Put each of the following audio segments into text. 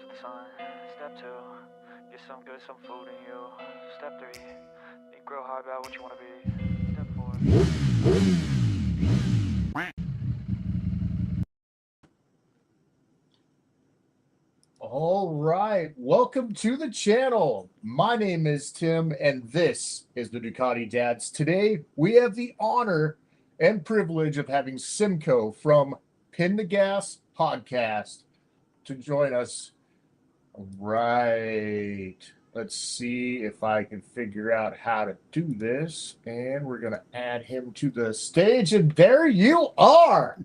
for the sun. Step 2, get some good, some food in you. Step 3, think real hard about what you want to be. Step 4. All right, welcome to the channel. My name is Tim, and this is the Ducati Dads. Today, we have the honor and privilege of having Simcoe from Pin the Gas podcast to join us. Right. Let's see if I can figure out how to do this. And we're going to add him to the stage. And there you are.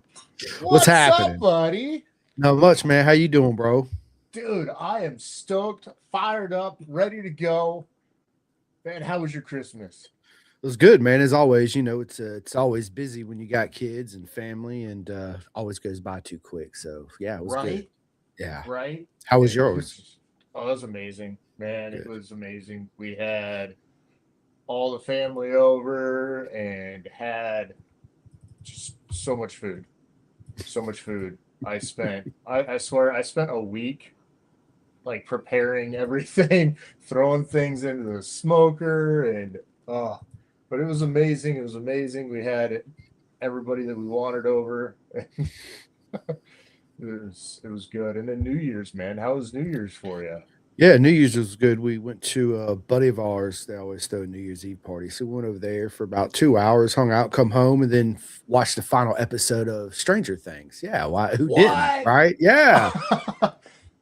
What's happening, up, buddy? Not much, man. How you doing, bro? Dude, I am stoked, fired up, ready to go. Man, how was your Christmas? It was good, man. As always, it's always busy when you got kids and family, and always goes by too quick. So yeah, it was good. Yeah. Right. How was yours? It was amazing, man. Good. It was amazing. We had all the family over and had just so much food. So much food. I swear, I spent a week like preparing everything, throwing things into the smoker, and but it was amazing. It was amazing. We had everybody that we wanted over. It was good. And then New Year's, man. How was New Year's for you? Yeah, New Year's was good. We went to a buddy of ours. They always throw a New Year's Eve party, so we went over there for about 2 hours, hung out, come home, and then watched the final episode of Stranger Things. Yeah, why? Who didn't? Right? Yeah.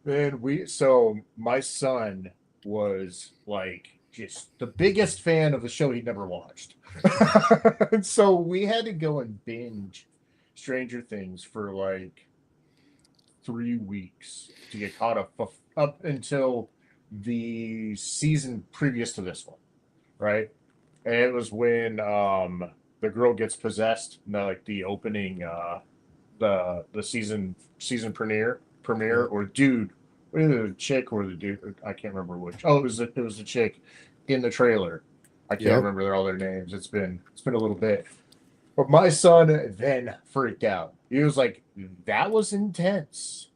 Man, so my son was like just the biggest fan of the show he'd never watched. And so we had to go and binge Stranger Things for like 3 weeks to get caught up until the season previous to this one, right? And it was when the girl gets possessed, like the opening the season premiere or dude, either the chick or the dude, I can't remember which. Oh, it was the chick in the trailer. I can't remember all their names. It's been a little bit. But my son then freaked out. He was like, that was intense.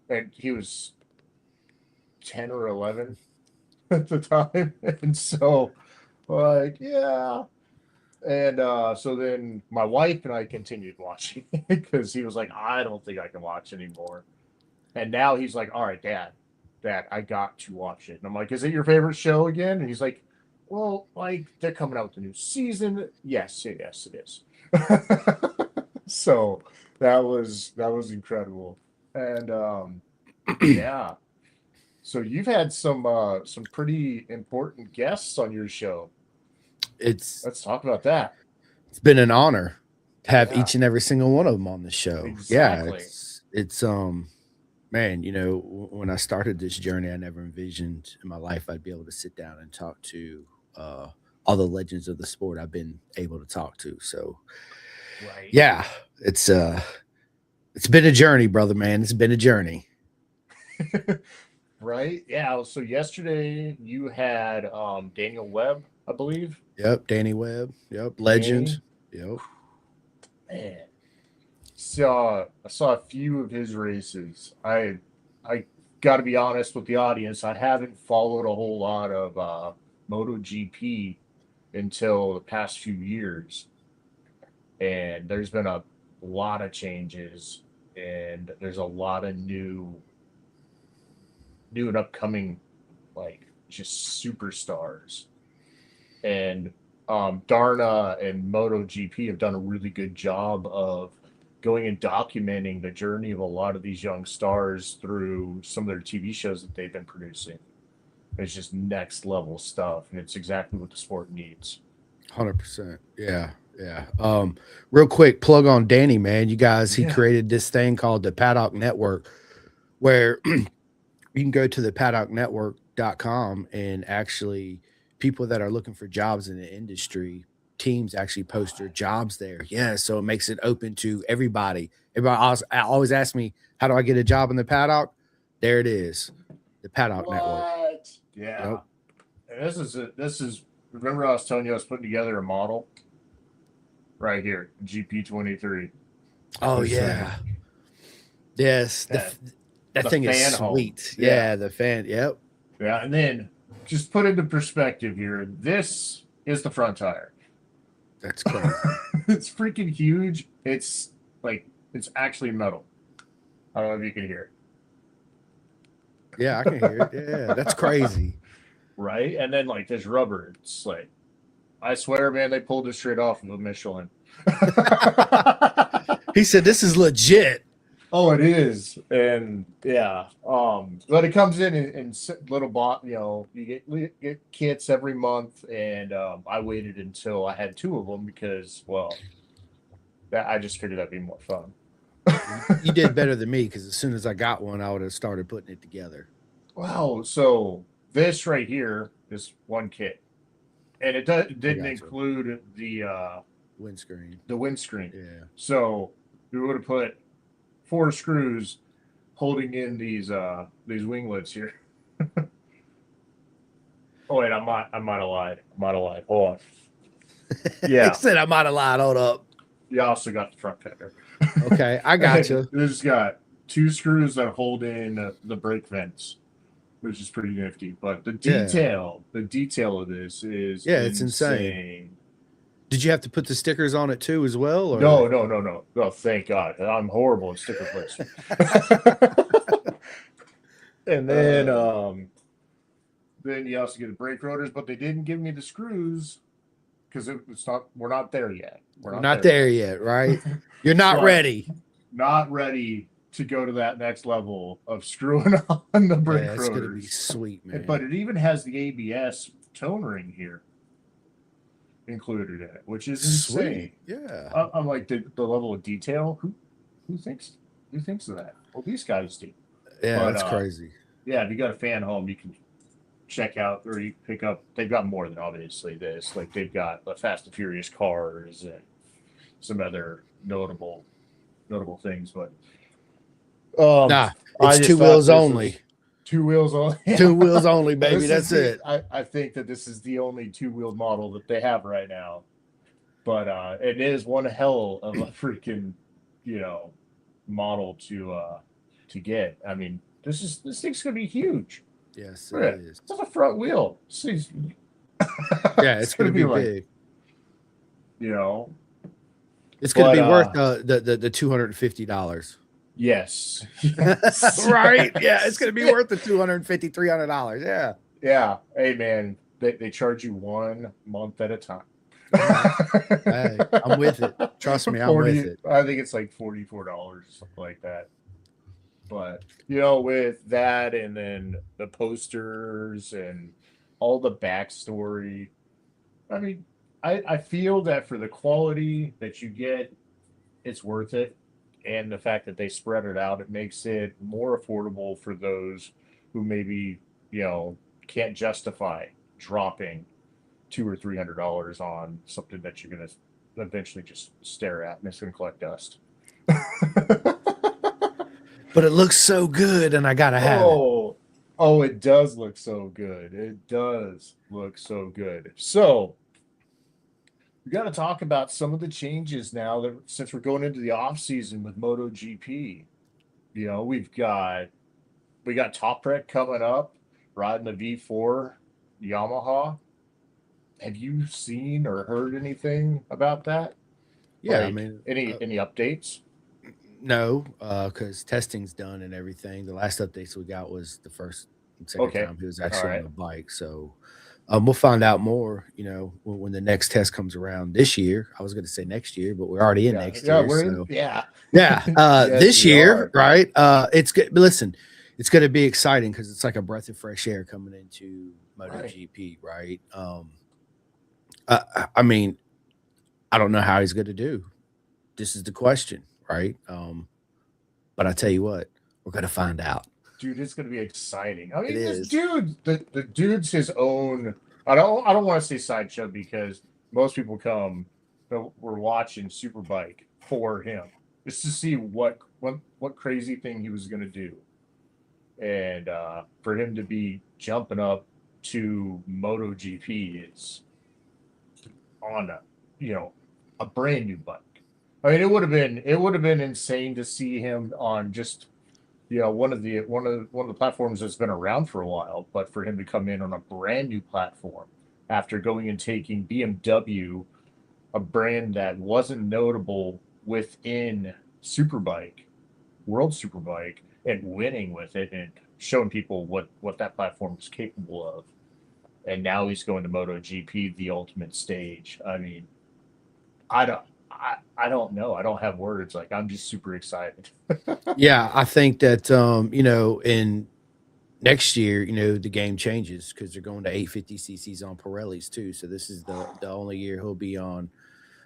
And he was 10 or 11 at the time. And so, like, yeah. And so then my wife and I continued watching because he was like, I don't think I can watch anymore. And now he's like, all right, Dad, I got to watch it. And I'm like, is it your favorite show again? And he's like, well, like, they're coming out with a new season. Yes, it is. So that was incredible. And yeah. So you've had some pretty important guests on your show. Let's talk about that. It's been an honor to have each and every single one of them on the show. Exactly. Yeah, it's man, when I started this journey, I never envisioned in my life I'd be able to sit down and talk to all the legends of the sport I've been able to talk to. So yeah, it's been a journey, brother, man. It's been a journey. Right. Yeah. So yesterday you had Daniel Webb, I believe. Yep, Danny Webb. Yep, legend. Yep. Man. I saw a few of his races. I got to be honest with the audience. I haven't followed a whole lot of MotoGP until the past few years, and there's been a lot of changes, and there's a lot of new and upcoming, like, just superstars. And Darna and MotoGP have done a really good job of going and documenting the journey of a lot of these young stars through some of their TV shows that they've been producing. It's just next level stuff, and it's exactly what the sport needs. 100%. Yeah. Real quick plug on Danny, man. You guys, he created this thing called the Paddock Network, where you can go to the paddocknetwork.com and actually people that are looking for jobs in the industry, teams actually post their jobs there. Yeah. So it makes it open to everybody. Everybody always asks me, how do I get a job in the paddock? There it is. The Paddock Network. Yeah. Yep. And this is, remember I was telling you I was putting together a model right here, GP23. Oh yeah. Yes. That the thing is fan home. sweet. Yeah, the fan. Yep. Yeah, and then just put into perspective here. This is the front tire. That's crazy. It's freaking huge. It's like it's actually metal. I don't know if you can hear Yeah, I can hear it. Yeah, that's crazy. it. Right? And then like this rubber, it's like I swear, man, they pulled this straight off of a Michelin. He said, "This is legit." Oh, it is, and yeah, but it comes in little you get kits every month, and I waited until I had two of them because, well, I just figured that'd be more fun. You did better than me because as soon as I got one, I would have started putting it together. Wow, so this right here is one kit, and it didn't gotcha. include Windscreen. the windscreen. Yeah. So we would have put 4 screws holding in these winglets here. Oh wait, I might have lied. Hold on. Yeah. He said I might have lied. Hold up. You also got the front fender. Okay, I got you. This got 2 screws that hold in the brake vents, which is pretty nifty. But the detail of this is it's insane. Did you have to put the stickers on it too as well? Or? No. Oh, thank God. I'm horrible at sticker placement. And then you also get the brake rotors, but they didn't give me the screws because we're not there yet. We're not there yet, right? You're not ready. Not ready to go to that next level of screwing on the brake rotors. It's gonna be sweet, man. But it even has the ABS tone ring here included in it, which is insane. Yeah. I'm like the level of detail. Who thinks of that? Well, these guys do. Yeah, that's crazy. Yeah, if you got a fan home, you can check out or you pick up. They've got more than obviously this. Like they've got the Fast and Furious cars and some other notable things. But it's 2 wheels only. 2 wheels only. 2 wheels only, baby. That's it. I think that this is the only 2-wheeled model that they have right now. But it is one hell of a freaking, model to get. I mean, this thing's gonna be huge. Yes, it is. It's a front wheel. Yeah, it's gonna be big. It's gonna be worth the $250. Yes. Right. Yeah, it's gonna be worth the $250, $300. Yeah. Yeah. Hey man, they charge you 1 month at a time. Hey, I'm with it. Trust me, I'm with it. I think it's like $44 or something like that. But with that and then the posters and all the backstory, I mean, I feel that for the quality that you get, it's worth it. And the fact that they spread it out, it makes it more affordable for those who maybe, can't justify dropping $200 or $300 on something that you're going to eventually just stare at and it's going to collect dust. But it looks so good and I got to have it. Oh, it does look so good. It does look so good. So we got to talk about some of the changes now that since we're going into the off season with MotoGP. We got Toprak coming up, riding the V4 Yamaha. Have you seen or heard anything about that? Yeah, like, I mean, any updates? No, because testing's done and everything. The last updates we got was the first and second time he was actually on the bike. So we'll find out more, when the next test comes around this year. I was going to say next year, but we're already in next year. This year, right? It's good. But listen, it's going to be exciting because it's like a breath of fresh air coming into MotoGP, right? I mean, I don't know how he's going to do. This is the question, right? But I tell you what, we're going to find out. Dude, it's going to be exciting. I mean, this dude, the dude's his own. I don't want to say sideshow because most people we're watching Superbike for him just to see what crazy thing he was going to do, and for him to be jumping up to MotoGP, it's on a brand new bike. I mean, it would have been insane to see him on just one of the platforms that's been around for a while, but for him to come in on a brand new platform after going and taking BMW, a brand that wasn't notable within Superbike, World Superbike, and winning with it and showing people what that platform is capable of. And now he's going to MotoGP, the ultimate stage. I mean, I don't know. I don't have words. Like, I'm just super excited. Yeah, I think that in next year, the game changes because they're going to 850 cc's on Pirellis too. So this is the only year he'll be on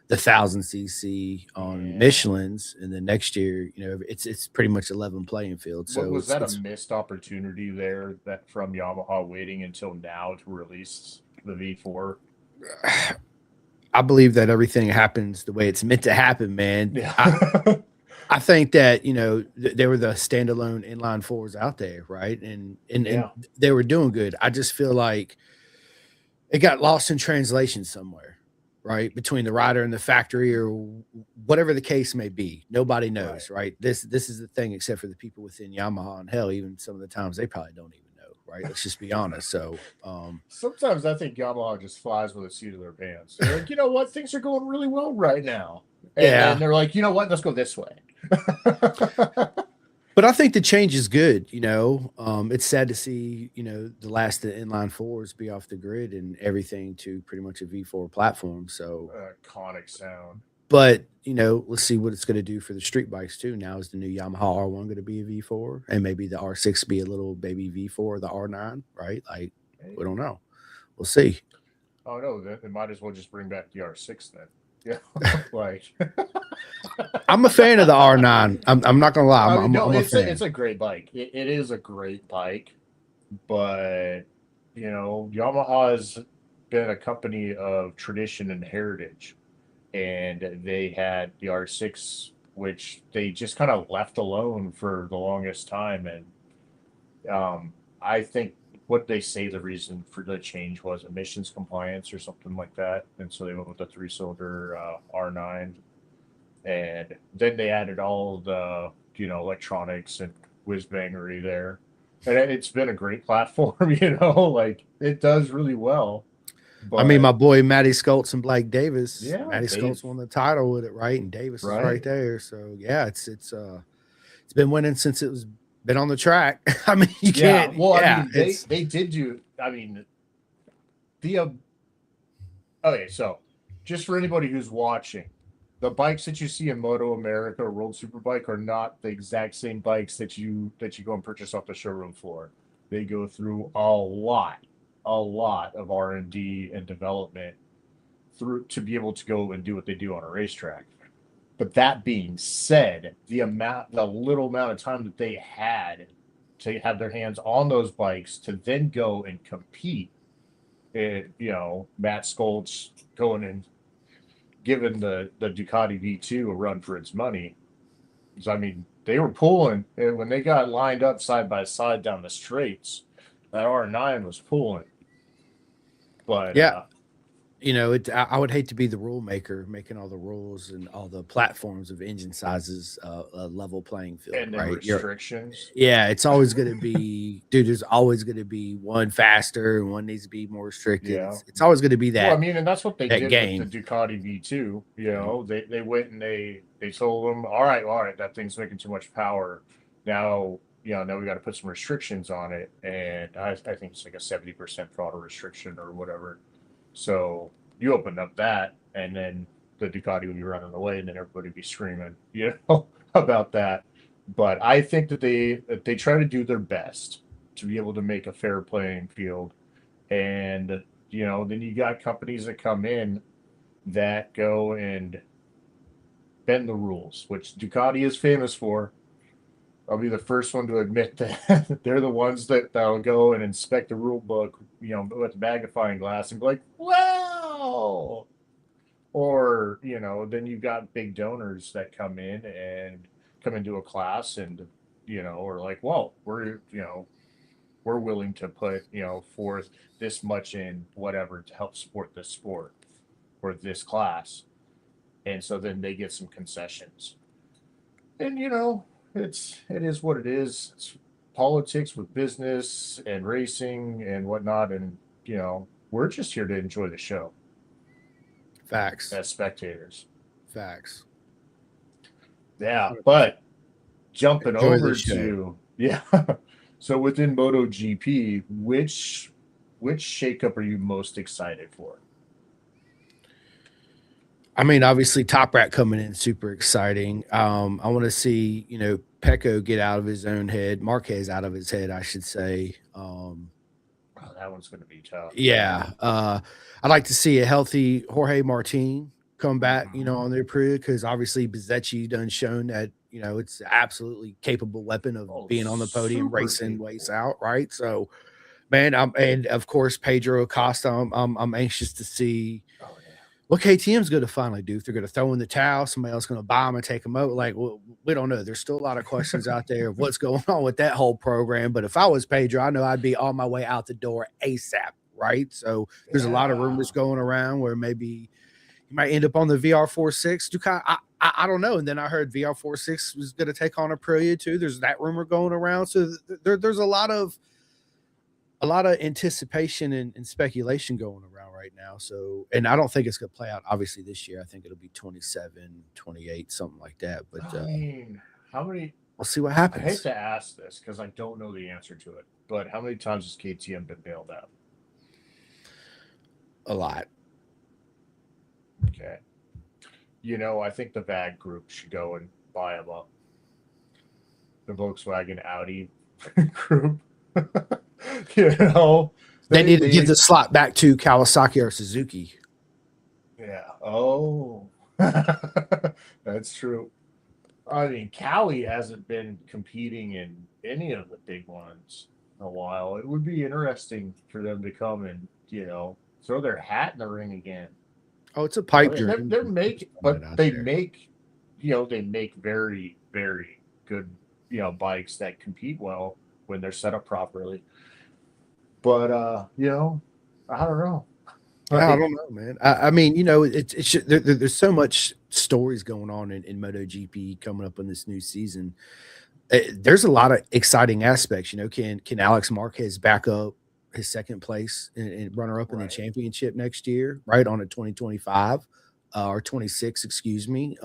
the 1000 cc on Yeah. Michelin's, and then next year, it's pretty much 11 playing field. What So was it's that, a it's missed opportunity there that from Yamaha waiting until now to release the V4? I believe that everything happens the way it's meant to happen, man. Yeah. I think that there were the standalone inline fours out there, right, and Yeah. they were doing good. I just feel like it got lost in translation somewhere, right, between the rider and the factory, or whatever the case may be. Nobody Right. knows, right? This is the thing, except for the people within Yamaha, and hell, even some of the times they probably don't even know, right? Let's just be honest. So, Sometimes I think Yamaha just flies with the seat of their pants. They're like, you know what? Things are going really well right now. And then yeah, they're like, you know what? Let's go this way. but I think the change is good. It's sad to see the last of the inline fours be off the grid and everything to pretty much a V4 platform. So, Iconic sound. but let's see what it's going to do for the street bikes too. Now is the new Yamaha R1 going to be a V4, and maybe the R6 be a little baby V4, or the R9, right? Like, we don't know. We'll see. Oh no, they might as well just bring back the R6 then. Yeah, like I'm a fan of the R9. I'm not gonna lie. I mean, no, I'm a it's fan. a great bike. It is a great bike, but Yamaha has been a company of tradition and heritage, and they had the R6, which they just kind of left alone for the longest time. And I think what they say the reason for the change was emissions compliance or something like that, and so they went with the three-cylinder R9, and then they added all the electronics and whiz bangery there, and it's been a great platform. Like, it does really well, I mean, but my boy Matty Skoltz and Blake Davis. yeah, Matty they've Skoltz won the title with it, right? And Davis is right right. there. So yeah, it's been winning since it was been on the track. I mean, you Yeah, can't. well, I Yeah, mean, they it's they did do. I mean, the okay, so just for anybody who's watching, the bikes that you see in Moto America or World Superbike are not the exact same bikes that you go and purchase off the showroom floor. They go through a lot of R&D and development through to be able to go and do what they do on a racetrack. But that being said, the little amount of time that they had to have their hands on those bikes to then go and compete, Matt Skoltz going and giving the Ducati V2 a run for its money. Because, I mean, they were pulling, and when they got lined up side by side down the straights, that R9 was pulling. But yeah. I would hate to be the rule maker, making all the rules and all the platforms of engine sizes a level playing field, and then right? restrictions. Yeah, it's always going to be, dude. There's always going to be one faster and one needs to be more restricted. Yeah. It's always going to be Well, I that mean, and that's what they that did with the game. Ducati V2. Mhm. They went and they told them, all right, that thing's making too much power. Now, now we got to put some restrictions on it, and I think it's like a 70% throttle restriction or whatever. So you open up that, and then the Ducati would be running away, and then everybody would be screaming, about that. But I think that they try to do their best to be able to make a fair playing field, and then you got companies that come in that go and bend the rules, which Ducati is famous for. I'll be the first one to admit that they're the ones that'll go and inspect the rule book, with a magnifying glass and be like, "Wow!" Or then you've got big donors that come into a class and are like, "Well, we're willing to put forth this much in whatever to help support this sport or this class," and so then they get some concessions. And it is what it is. It's politics with business and racing and whatnot, and we're just here to enjoy the show Facts. as spectators. Facts. Yeah, but jumping Enjoy the over show. to yeah. So within MotoGP, which shakeup are you most excited for? I mean, obviously, Top Rat coming in super exciting. I want to see Pecco get out of his own head, Marquez out of his head, I should say. Oh, that one's going to be tough. Yeah, I'd like to see a healthy Jorge Martin come back, Mhm. on their period because obviously Bezecchi done shown that it's absolutely capable weapon of Oh, being on the podium, super racing ways capable. out, right? So, man, and of course Pedro Acosta, I'm anxious to see Oh yeah. what KTM's going to finally do. If they're going to throw in the towel, somebody else going to buy them and take them out. Like, well, we don't know. There's still a lot of questions out there of what's going on with that whole program. But if I was Pedro, I know I'd be on my way out the door ASAP, right? So there's a lot of Yeah. rumors going around where maybe he might end up on the VR46. Ducati, I don't know. And then I heard VR46 was going to take on Aprilia too. There's that rumor going around. So there's a lot of anticipation and speculation going around right now. So, and I don't think it's going to play out obviously this year. I think it'll be 27, 28, something like that. But I mean, how many? we'll see what I hate happens. to ask this because I don't know the answer to it, but how many times has KTM been bailed out? A lot. Okay. I think the VAG group should go and buy them up. The Volkswagen Audi group. you know, They they need to give they the slot back to Kawasaki or Suzuki. yeah. Oh, that's true. I mean, Cali hasn't been competing in any of the big ones in a while. It would be interesting for them to come and throw their hat in the ring again. Oh, it's a pipe dream. They're Just make, throwing but it out they there. make they make very very good bikes that compete well when they're set up properly. But I don't know. Yeah, I Like don't know, man. I mean, there's so much stories going on in MotoGP coming up in this new season. There's a lot of exciting aspects. Can Alex Marquez back up his second place and runner up in the right. championship next year, right on a 2025 or 26, excuse me.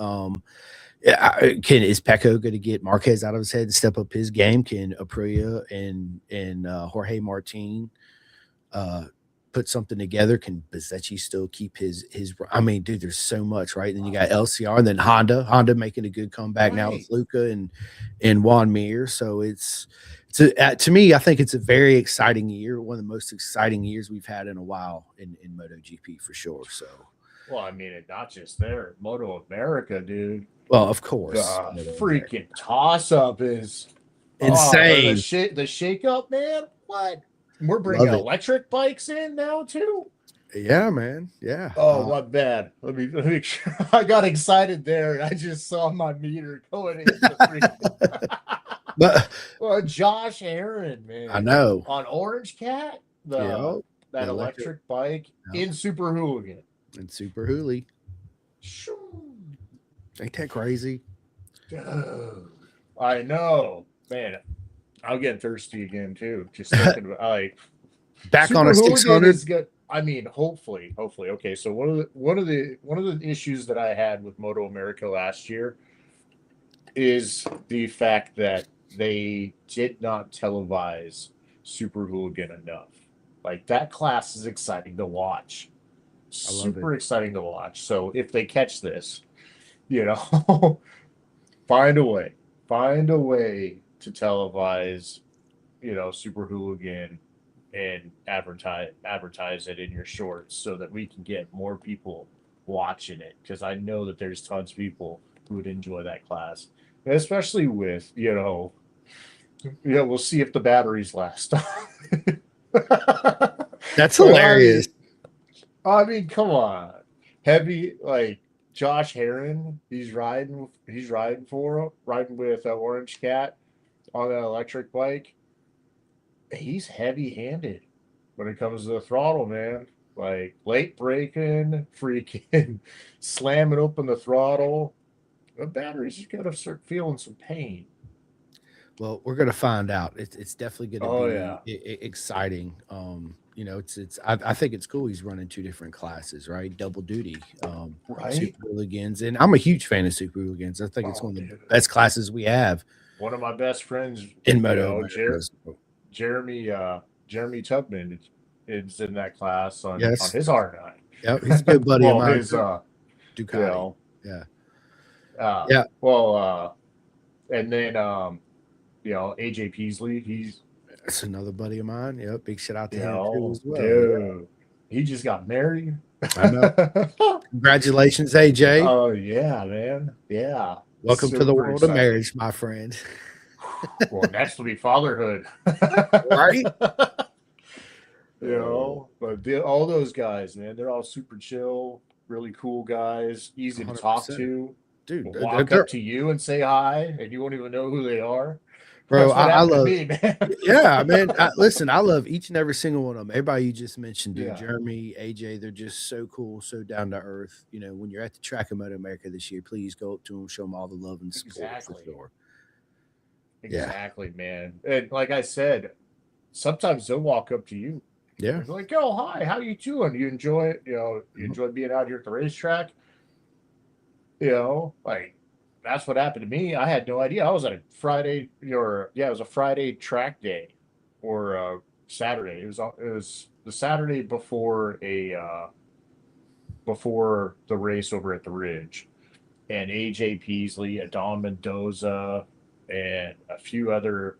Is Pecco going to get Marquez out of his head and step up his game? Can Aprilia and Jorge Martin put something together? Can Bezecchi still keep his? I mean, dude, there's so much, right? Then you got LCR, and then Honda making a good comeback now with Right. Luca and Juan Mir. So to me, I think it's a very exciting year, one of the most exciting years we've had in a while in MotoGP for sure. So, Well, I mean, it not just there. Moto America, dude. well, of course, The Moto America. freaking toss up is or Insane. the shake up, man. What? We're bringing Love it. electric bikes in now too. Yeah, man. Yeah. Oh, what bad? Let me. I got excited there, and I just saw my meter going into freaking. But Well, Josh Aaron, I man, know. on Orange Cat, Yeah. that The electric electric bike yeah. in Super Hooligan. And Super Hooli. Shoo. Ain't that crazy? Dude, I know, man. I'm getting thirsty again too. Just thinking about Back on Super a Hooligan 600. is good. I mean, hopefully. Okay, so one of the issues that I had with Moto America last year is the fact that they did not televise Super Hooligan enough. Like that class is exciting to watch. I love it. Super exciting to watch. So if they catch this, you know, find a way. Find a way to televise, Super Hooligan and advertise it in your shorts so that we can get more people watching it because I know that there's tons of people who would enjoy that class, and especially with we'll see if the batteries last. That's But I hilarious. mean, come on, heavy like Josh Heron, riding with Orange Cat on an electric bike. He's heavy-handed when it comes to the throttle, man. Like late braking, freaking slamming open the throttle. The batteries, you gotta start feeling some pain. Well, we're gonna find out. It's definitely gonna Oh be yeah, exciting. It's I think it's cool. He's running two different classes, right? Double duty, right. super hooligans, and I'm a huge fan of super hooligans. I think it's Oh one of the dude, best classes we have one of my best friends, in you Moto know, America. So, Jeremy Jeremy Tubman is in that class on yes, his yep, he's a good R9. buddy of Well, mine his too. you Ducati, know, yeah, uh, yeah, well, and then AJ Peasley, he's that's another buddy of mine. Yep, big shout out to him too as well. Yeah, dude, he just got married. I know. Congratulations, AJ. Oh yeah, man, yeah, Welcome to the super world of exciting. marriage, my friend. Well, next will be fatherhood. Right? But all those guys, man, they're all super chill, really cool guys, easy to talk 100%. to. Dude, Will walk up to you and say hi, and you won't even know who they are. bro, That's what I happened to love, me, man. yeah, man. Listen, I love each and every single one of them. Everybody you just mentioned, dude, Yeah, Jeremy, AJ, they're just so cool, so down to earth. When you're at the track of Moto America this year, please go up to them, show them all the love and support for exactly, sure. Yeah, exactly, man. And like I said, sometimes they'll walk up to you yeah. and be like, "Oh, hi, how you doing? You enjoy it? You Mhm. enjoy being out here at the racetrack? Like that's what happened to me. I had no idea. I was at a Friday, or yeah, it was a Friday track day, or Saturday. It was the Saturday before the race over at the Ridge, and AJ Peasley, Adon Mendoza, and a few other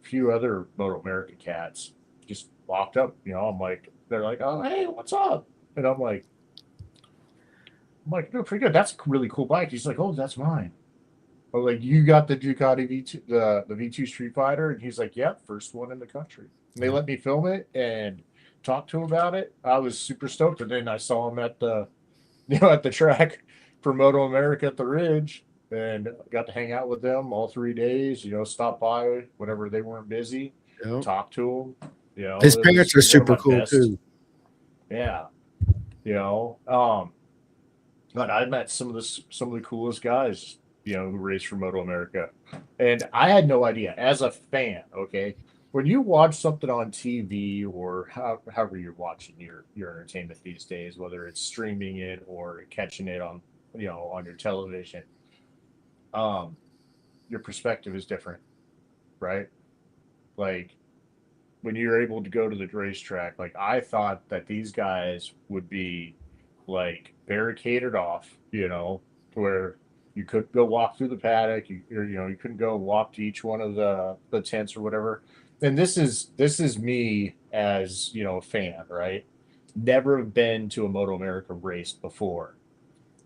Moto America cats just walked up. I'm like, they're like, "Oh, hey, what's up?" And I'm like, "Doing pretty good. That's a really cool bike." He's like, "Oh, that's mine." Oh, like you got the Ducati V2, the V2 Street Fighter, and he's like, "Yep, first one in the country." And they Yeah. let me film it and talk to him about it. I was super stoked, and then I saw him at the at the track for Moto America at the Ridge, and got to hang out with them all 3 days. Stop by whenever they weren't busy, Yep. talk to them. His It parents was are one of super my cool best. too. Yeah, you know. But I met some of the coolest guys, who race for Moto America, and I had no idea as a fan. Okay, when you watch something on TV or however you're watching your entertainment these days, whether it's streaming it or catching it on your television, um, your perspective is different, right? Like when you're able to go to the racetrack, like I thought that these guys would be like barricaded off, where you could go walk through the paddock, you couldn't go walk to each one of the tents or whatever. And this is me as a fan, right? Never been to a Moto America race before,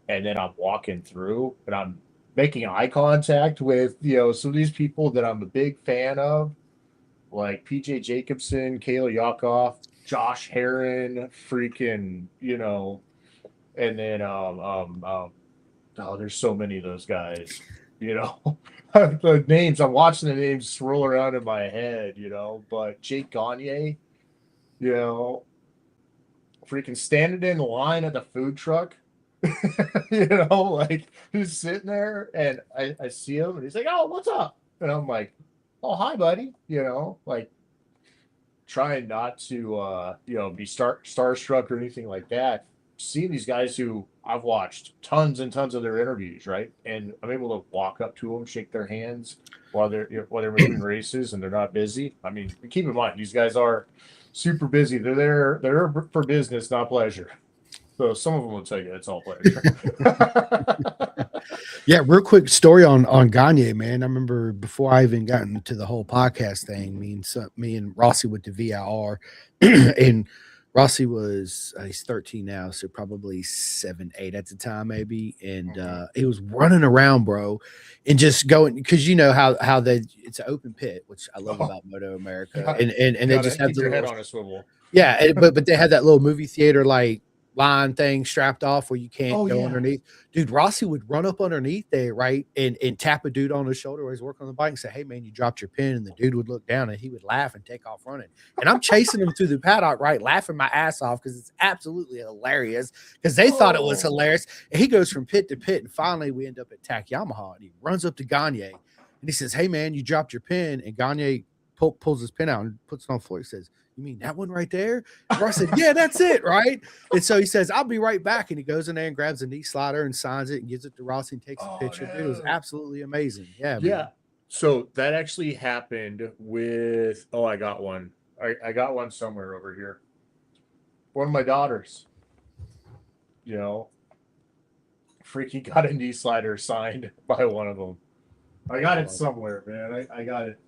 and then I'm walking through and I'm making eye contact with some of these people that I'm a big fan of, like PJ Jacobson, Kayla Yakoff, Josh Heron, freaking, and then oh, there's so many of those guys, you know. The names, I'm watching the names swirl around in my head, but Jake Gagne, you know, freaking standing in line at the food truck, like he's sitting there and I see him and he's like, "Oh, what's up?" And I'm like, "Oh, hi, buddy," like trying not to be starstruck or anything like that. Seeing these guys who I've watched tons and tons of their interviews, right, and I'm able to walk up to them, shake their hands while they're between races and they're not busy. I mean, keep in mind these guys are super busy. They're there for business, not pleasure. So some of them will tell you it's all pleasure. Yeah, real quick story on Gagne, man. I remember before I even got into the whole podcast thing, me and Rossi went to VIR, and Rossi was he's 13 now, so probably 7, 8 at the time, maybe. And Mhm. he was running around, bro, and just going because you know how they it's an open pit, which I love Oh, about Moto America, got and they gotta just have keep the your head little on a swivel. yeah, but they had that little movie theater like line thing strapped off where you can't Oh go yeah. underneath. Dude, Rossi would run up underneath there, right? And tap a dude on his shoulder while he's working on the bike and say, "Hey man, you dropped your pin." And the dude would look down and he would laugh and take off running. And I'm chasing him through the paddock, right? Laughing my ass off because it's absolutely hilarious. Because they thought it was Oh. hilarious. And he goes from pit to pit. And finally we end up at TAC Yamaha and he runs up to Gagne And he says, "Hey man, you dropped your pen." And Gagne pulls his pen out and puts it on the floor. He says, "You mean that one right there?" And Ross said, "Yeah, that's it, right?" And so he says, "I'll be right back." And he goes in there and grabs a knee slider and signs it and gives it to Ross and takes a Oh, picture. Dude, it was no. absolutely amazing. Yeah, Yeah. man. So that actually happened with, oh, I got one. I got one somewhere over here. One of my daughters, you know, freaking got a knee slider signed by one of them. I got it somewhere, man. I got it.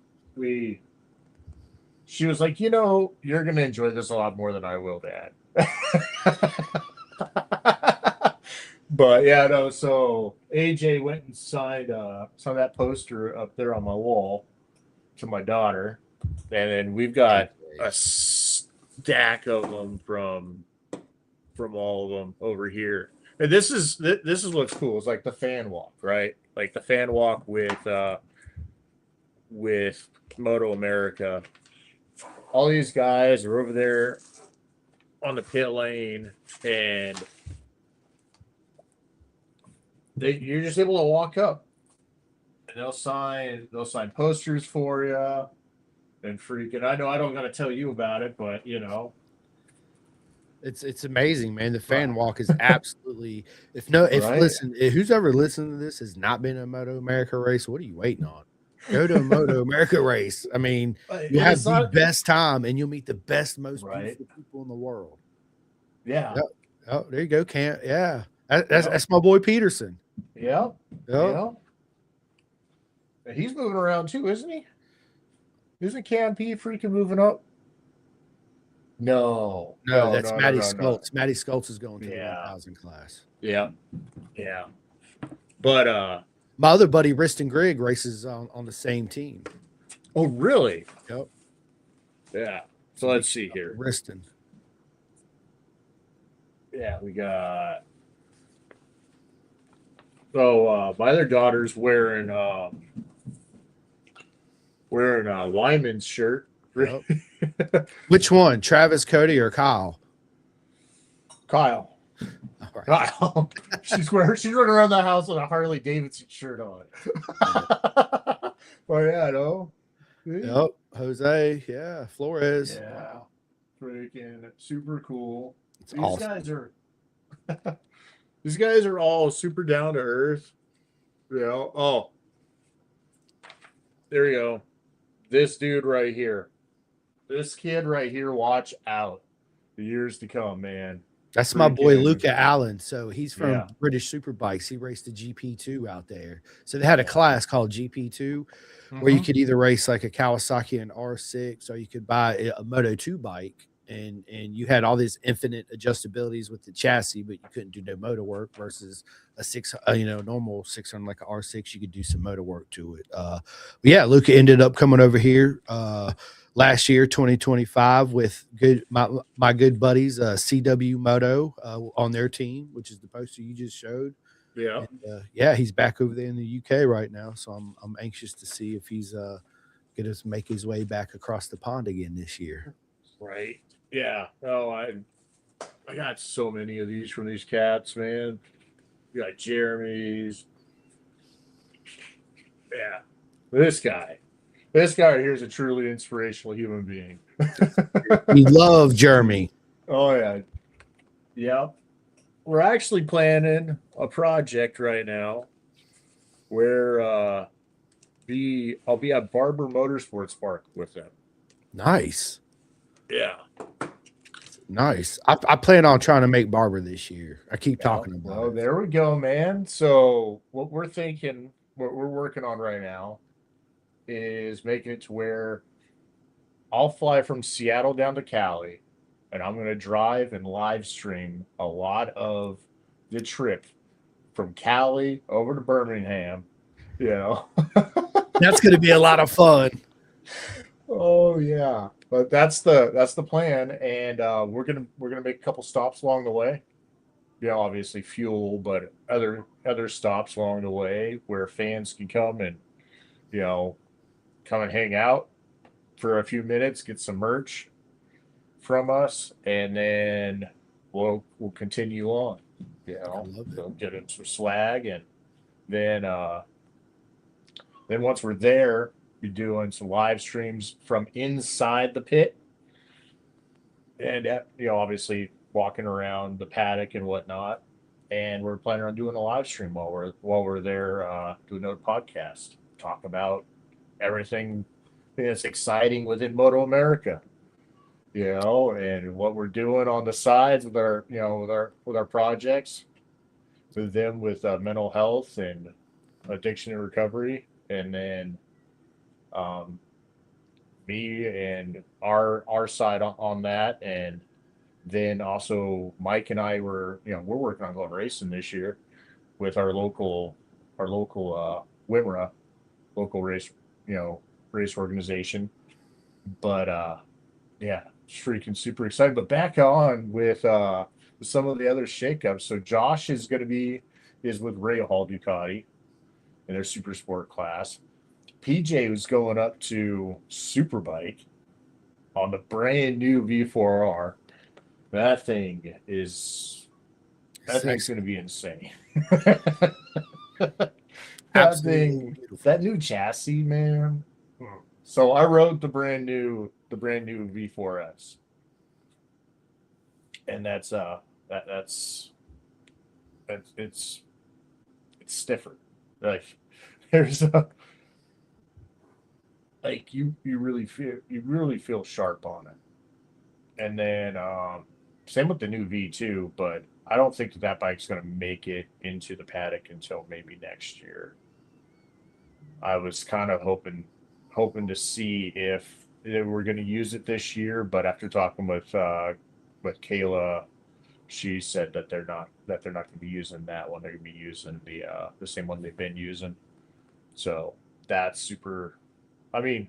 She was like, you're going to enjoy this a lot more than I will, Dad. But yeah, no, so AJ went and signed that poster up there on my wall to my daughter. And then we've got a stack of them from all of them over here. And this is what's cool. It's like the fan walk, right? Like the fan walk with Moto America. All these guys are over there on the pit lane, and you're just able to walk up, and they'll sign posters for you, and freaking. I know I don't got to tell you about it, but It's amazing, man. The fan Right. walk is absolutely Right. listen, who's ever listened to this has not been a Moto America race. What are you waiting on? Go to a Moto America race. I mean, you'll And have it's the not best time and you'll meet the best, most right. beautiful people in the world. Yeah. Yep. Oh, there you go, Cam. Yeah. That's Yep. that's my boy Peterson. Yep. Yep. Yep. And he's moving around too, isn't he? Isn't Cam P freaking moving up? No, That's Matty no. Skultz. Matty Skultz is going to the Yeah. 1000 class. Yeah. Yeah. But My other buddy, Riston Grigg, races on the same team. oh really? Yep. Yeah. So let's see here. Riston. Yeah, we got. So my other daughter's wearing Wyman's shirt. Yep. Which one, Travis, Cody, or Kyle? Kyle. All right. Kyle. she's running around the house with a Harley Davidson shirt on. Well, yeah, no. Yep. Jose. Yeah. Flores. Yeah. Freaking super cool. It's awesome. These guys are all super down to earth. Oh, there you go. This dude right here. This kid right here, watch out. The years to come, man. That's my boy Luca Allen. So he's from British Superbikes. He raced the GP2 out there. So they had a class called GP2 where you could either race like a Kawasaki and R6 or you could buy a Moto2 bike. And you had all these infinite adjustabilities with the chassis, but you couldn't do no motor work versus a normal 600 like a R6. You could do some motor work to it. But yeah, Luca ended up coming over here last year, 2025, with my good buddies, CW Moto on their team, which is the poster you just showed. Yeah, and, he's back over there in the UK right now, so I'm anxious to see if he's going to make his way back across the pond again this year. Right. Yeah. Oh, I got so many of these from these cats, man. You got Jeremy's. Yeah. This guy right here is a truly inspirational human being. We love Jeremy. Oh yeah. Yep. We're actually planning a project right now where I'll be at Barber Motorsports Park with them. Nice. Yeah. Nice. I plan on trying to make Barber this year. I keep talking about it. Oh, there we go, man. So what we're working on right now is making it to where I'll fly from Seattle down to Cali, and I'm going to drive and live stream a lot of the trip from Cali over to Birmingham. That's going to be a lot of fun. Oh yeah. But that's the plan, and we're gonna make a couple stops along the way. Obviously fuel, but other stops along the way where fans can come and come and hang out for a few minutes, get some merch from us, and then we'll continue on. Get them some swag, and then Then once we're there, we're doing some live streams from inside the pit, and obviously walking around the paddock and whatnot. And we're planning on doing a live stream while we're there, doing a podcast, talk about everything that's exciting within Moto America, and what we're doing on the sides with our, with our projects, with mental health and addiction and recovery, and then um, me and our side on that, and then also Mike and I we're working on going racing this year with our local WIMRA, local race organization. But yeah, it's freaking super excited. But back on with some of the other shakeups. So Josh is with Ray Hall Ducati in their super sport class. PJ was going up to Superbike on the brand new V4R. That thing is that thing's going to be insane. that Absolutely thing, beautiful. that new chassis, man. So I rode the brand new V4S, and that's it's stiffer. Like there's a like you really feel sharp on it. And then same with the new V2, but I don't think that bike's going to make it into the paddock until maybe next year. I was kind of hoping to see if they were going to use it this year, but after talking with Kayla, she said that they're not going to be using that one. They're going to be using the same one they've been using. So that's super. I mean,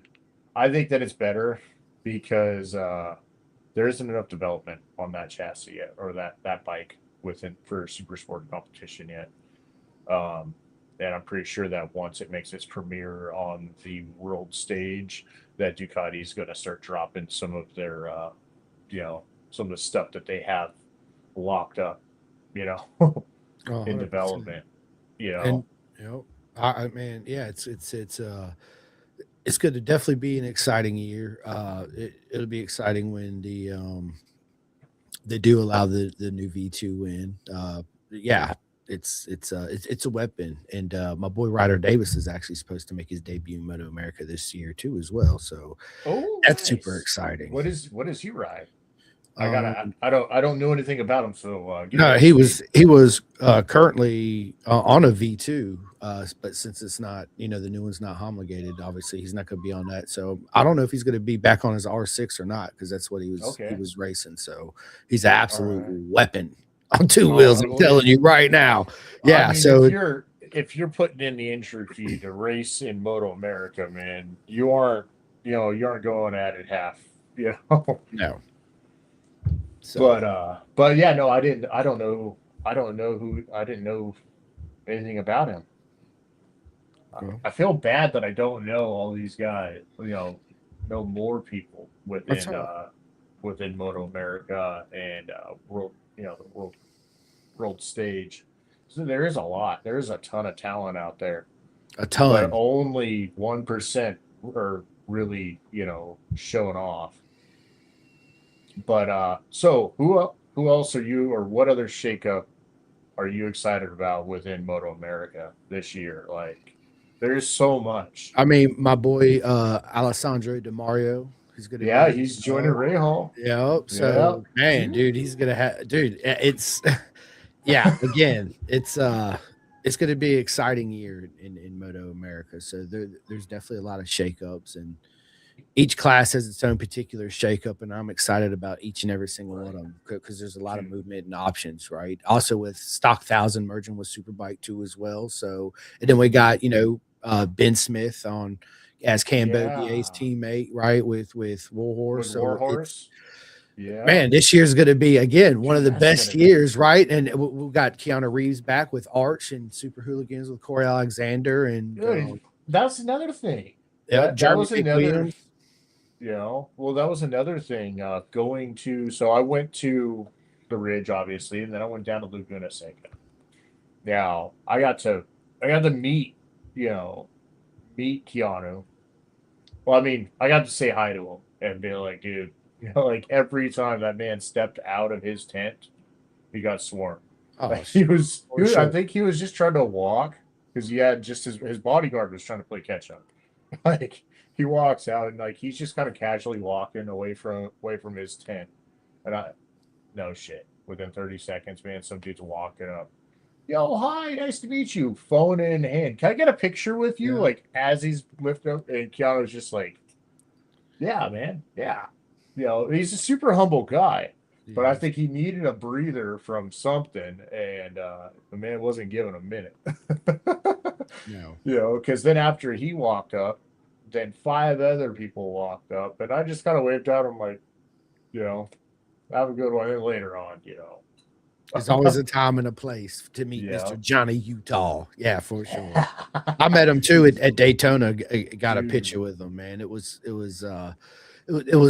I think that it's better because there isn't enough development on that chassis yet, or that bike within for super sport competition yet. Um, and I'm pretty sure that once it makes its premiere on the world stage, that Ducati is going to start dropping some of their, you know, some of the stuff that they have locked up, you know, Oh, in 100%. development. You know, And I mean, yeah, it's going to definitely be an exciting year. It'll be exciting when they do allow the new V2 in. Yeah, it's a weapon, and my boy Ryder Davis is actually supposed to make his debut in Moto America this year too, as well. So oh, that's super nice. exciting. What is he ride? Um, I don't know anything about him, so give me no, up to he speed. was he was currently on a V2, but since it's not, the new one's not homologated, obviously he's not going to be on that. So I don't know if he's going to be back on his R6 or not, because that's what he Okay, was racing. So he's an all absolute right. weapon on two Oh, wheels. I'm well, telling you right now. I Yeah. mean, if So you're putting in the entry fee to race in Moto America, man, you aren't going at it half, you know. no. So But yeah, no, I didn't know anything about him. well, I feel bad that I don't know all these guys, know more people that's within all. within Moto America and the world stage. So there is a lot. There is a ton of talent out there, A but ton. only 1% are really, showing off. But so who else are you, or what other shakeup are you excited about within Moto America this year? Like, there's so much. I mean, my boy Alessandro De Mario, he's going to Yeah, be. he's joining Ray Hall. Yep. Yeah. So, man, dude, he's gonna have, dude. It's yeah. Again, it's gonna be an exciting year in Moto America. So there's definitely a lot of shakeups, and each class has its own particular shakeup, and I'm excited about each and every single one of Right. them because there's a lot of Dude. movement and options, right? Also with Stock Thousand merging with Superbike too as well. So, and then we got Ben Smith on as Cam Bodier's Yeah. teammate, right? With Warhorse. With So it's Warhorse. Yeah. man, this year's going to be again one of Dude, the that's best gonna be. years, right? And we've got Keanu Reeves back with Arch and Super Hooligans with Corey Alexander and Dude, that's another thing. That Jeremy was another. McWilliams. Well, that was another thing. So I went to the Ridge, obviously, and then I went down to Laguna Seca. Now I got to meet, you know, meet Keanu. Well, I mean, I got to say hi to him and be like, dude, like every time that man stepped out of his tent, he got swarmed. Oh, Like he was, for I sure. think he was just trying to walk because he had just his bodyguard was trying to play catch up. Like he walks out and like he's just kind of casually walking away from his tent, and I no shit. Within 30 seconds, man, some dude's walking up. Yo, hi, nice to meet you. Phone in hand. Can I get a picture with you? Yeah. Like as he's lifting up, and Keanu's just like, yeah, man, yeah. He's a super humble guy, but I Yeah. think he needed a breather from something, and the man wasn't giving a minute. No. Because then after he walked up, then five other people walked up, and I just kind of waved at him like, you know, have a good one. And later on. There's always a time and a place to meet Yeah. Mr. Johnny Utah. Yeah, for sure. I met him too at Daytona. Got a Dude. picture with him, man. It was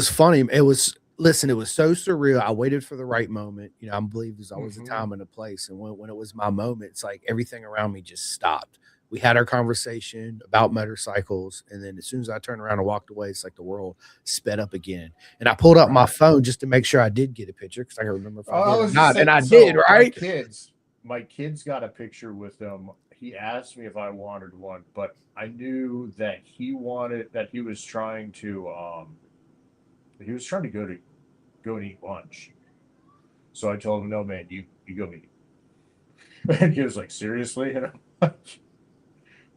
funny. It was so surreal. I waited for the right moment. I believe there's always a time and a place. And when it was my moment, it's like everything around me just stopped. We had our conversation about motorcycles, and then as soon as I turned around and walked away, it's like the world sped up again. And I pulled up my phone just to make sure I did get a picture because I can remember if I did or not. And I did, right? My kids got a picture with him. He asked me if I wanted one, but I knew that he was trying to go and eat lunch. So I told him, no, man, you go eat. And he was like, seriously? And I'm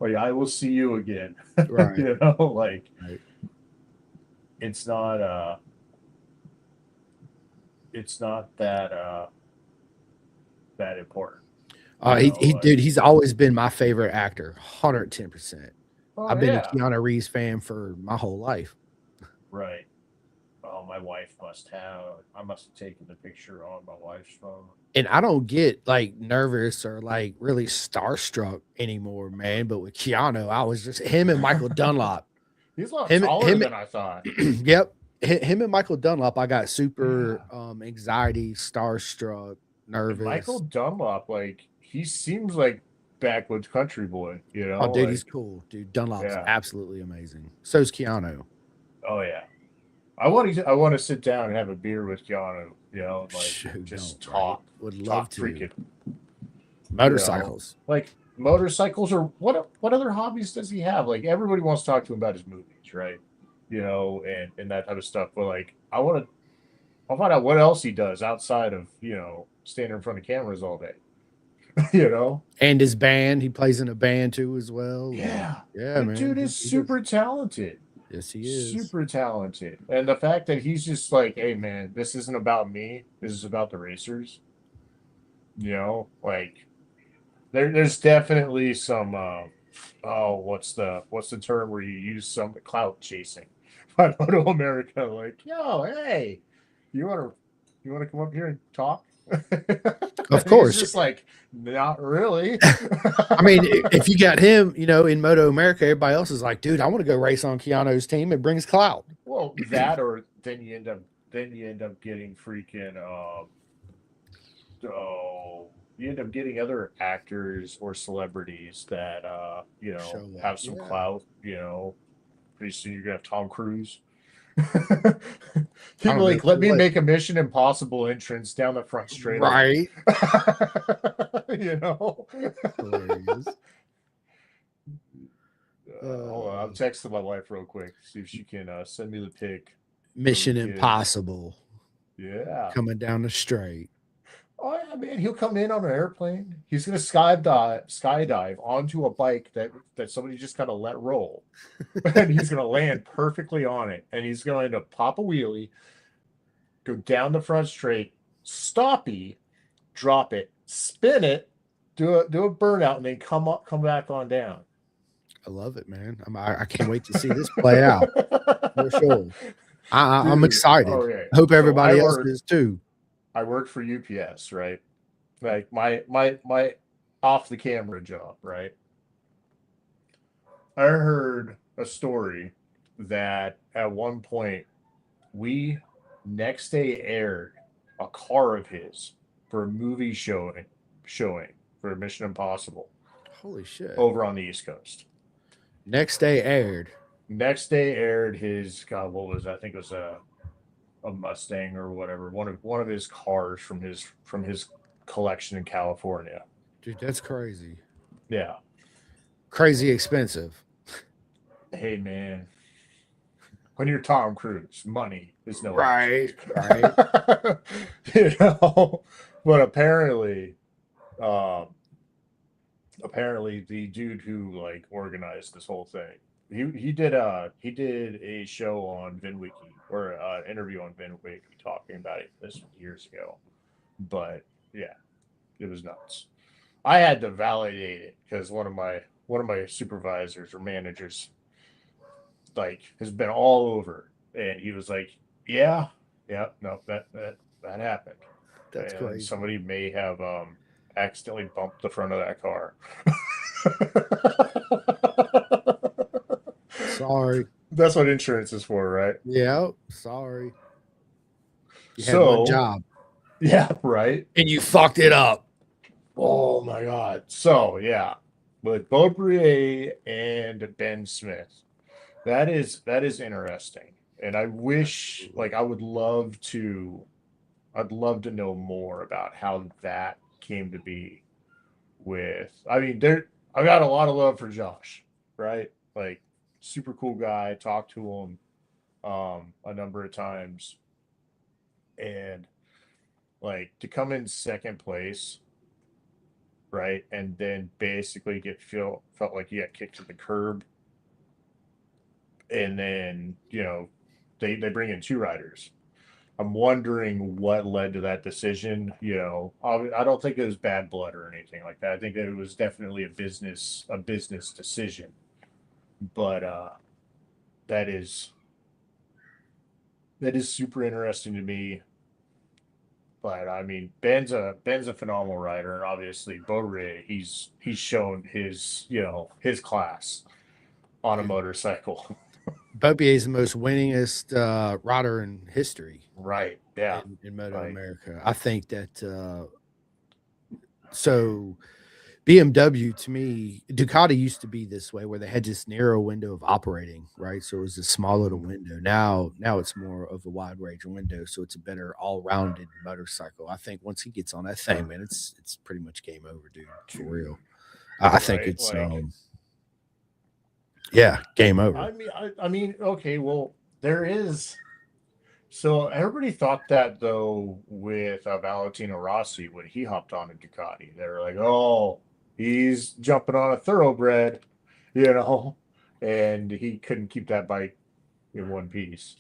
like, I will see you again. Right. Right. It's not that important. Dude, he's always been my favorite actor, 110%. I've been a Keanu Reeves fan for my whole life. Right. Oh, my wife I must have taken the picture on my wife's phone. And I don't get like nervous or like really starstruck anymore, man. But with Keanu, I was just him and Michael Dunlop. He's a lot taller than I thought. Yep. Him and Michael Dunlop, I got super anxiety, starstruck, nervous. And Michael Dunlop, like he seems like backwoods country boy, Oh, dude, he's cool. Dude, Dunlop's absolutely amazing. So's Keanu. Oh yeah. I want to sit down and have a beer with Keanu, just talk. Right? Would love to. Freaking Motorcycles. Like motorcycles, or what other hobbies does he have? Like everybody wants to talk to him about his movies, right? And that type of stuff. But like I'll find out what else he does outside of, standing in front of cameras all day. And his band, he plays in a band too as well. Yeah. Yeah, man. Dude is super talented. Yes, he is. Super talented. And the fact that he's just like, hey man, this isn't about me. This is about the racers. Like there's definitely some what's the term where you use some clout chasing by Moto America, like, yo, hey, you wanna come up here and talk? Of course. It's just like, not really. I mean, if you got him, in Moto America, everybody else is like, dude, I want to go race on Keanu's team. It brings clout. Well, that, or then you end up getting freaking you end up getting other actors or celebrities that have some clout. Pretty soon you're gonna have Tom Cruise. People like, let me make a Mission Impossible entrance down the front straight. Right. Hilarious. I'm texting my wife real quick, see if she can send me the pic. Mission Impossible. Yeah. Coming down the straight. Oh yeah, man! He'll come in on an airplane. He's gonna skydive onto a bike that somebody just kind of let roll, and he's gonna land perfectly on it. And he's going to pop a wheelie, go down the front straight, stoppie, drop it, spin it, do a burnout, and then come back on down. I love it, man. I can't wait to see this play out for sure. I'm excited. Okay. Hope everybody else is too. I work for UPS, right? Like my off the camera job, right? I heard a story that at one point we next day aired a car of his for a movie showing for Mission Impossible. Holy shit. Over on the East Coast. Next day aired. Next day aired his God, what was that? I think it was a Mustang or whatever, one of his cars from his collection in California. Dude, that's crazy. Yeah. Crazy expensive. Hey man, when you're Tom Cruise, money is no Right, object. right. You know, but um, apparently the dude who like organized this whole thing, he did a show on VinWiki or interview on VinWiki talking about it. This was years ago, but yeah, it was nuts. I had to validate it because one of my supervisors or managers like has been all over, and he was like, "Yeah, yeah, no, that happened, That's and crazy. somebody may have accidentally bumped the front of that car." Sorry. That's what insurance is for, right? Yeah, sorry. You had one So, job yeah, right. and you fucked it up. Oh my God. So yeah, with Beaubrier and Ben Smith, that is interesting, and I wish like I'd love to know more about how that came to be. I mean, I've got a lot of love for Josh, right? Like, super cool guy. Talked to him a number of times, and like to come in second place, right, and then basically felt like he got kicked to the curb, and then they bring in two riders. I'm wondering what led to that decision. I don't think it was bad blood or anything like that. I think that it was definitely a business decision. But that is that is super interesting to me. But I mean, Ben's a phenomenal rider, and obviously Beauray, he's shown his class on a Dude, motorcycle. Bobier is the most winningest rider in history Right? Yeah. in Moto Like, America. I think that so BMW to me, Ducati used to be this way where they had this narrow window of operating, right? So it was a small little window. Now it's more of a wide range window, so it's a better all-rounded motorcycle. I think once he gets on that thing, man, it's pretty much game over, dude. For real. I think right? it's Like, yeah, game over. I mean, okay, well, there is. So everybody thought that though with Valentino Rossi when he hopped on a Ducati, they were like, "Oh, he's jumping on a thoroughbred," you know, and he couldn't keep that bike in one piece.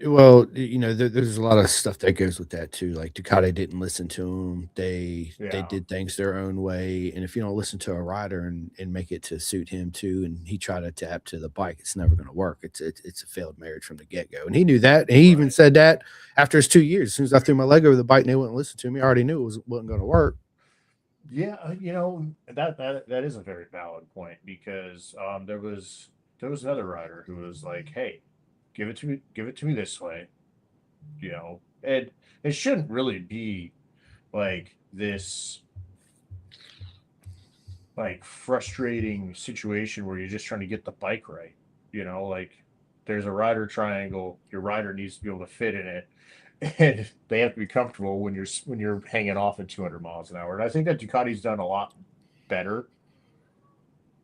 Well, there's a lot of stuff that goes with that too. Like Ducati didn't listen to him. They Yeah, did things their own way. And if you don't listen to a rider and make it to suit him too, and he tried to adapt to the bike, it's never going to work. It's a failed marriage from the get go. And he knew that. And he even right. said that after his 2 years. As soon as I threw my leg over the bike and they wouldn't listen to me, I already knew wasn't going to work. Yeah, that is a very valid point because there was another rider who was like, "Hey, give it to me this way," and it shouldn't really be like this like frustrating situation where you're just trying to get the bike right. Like there's a rider triangle, your rider needs to be able to fit in it, and they have to be comfortable when you're hanging off at 200 miles an hour. And I think that Ducati's done a lot better.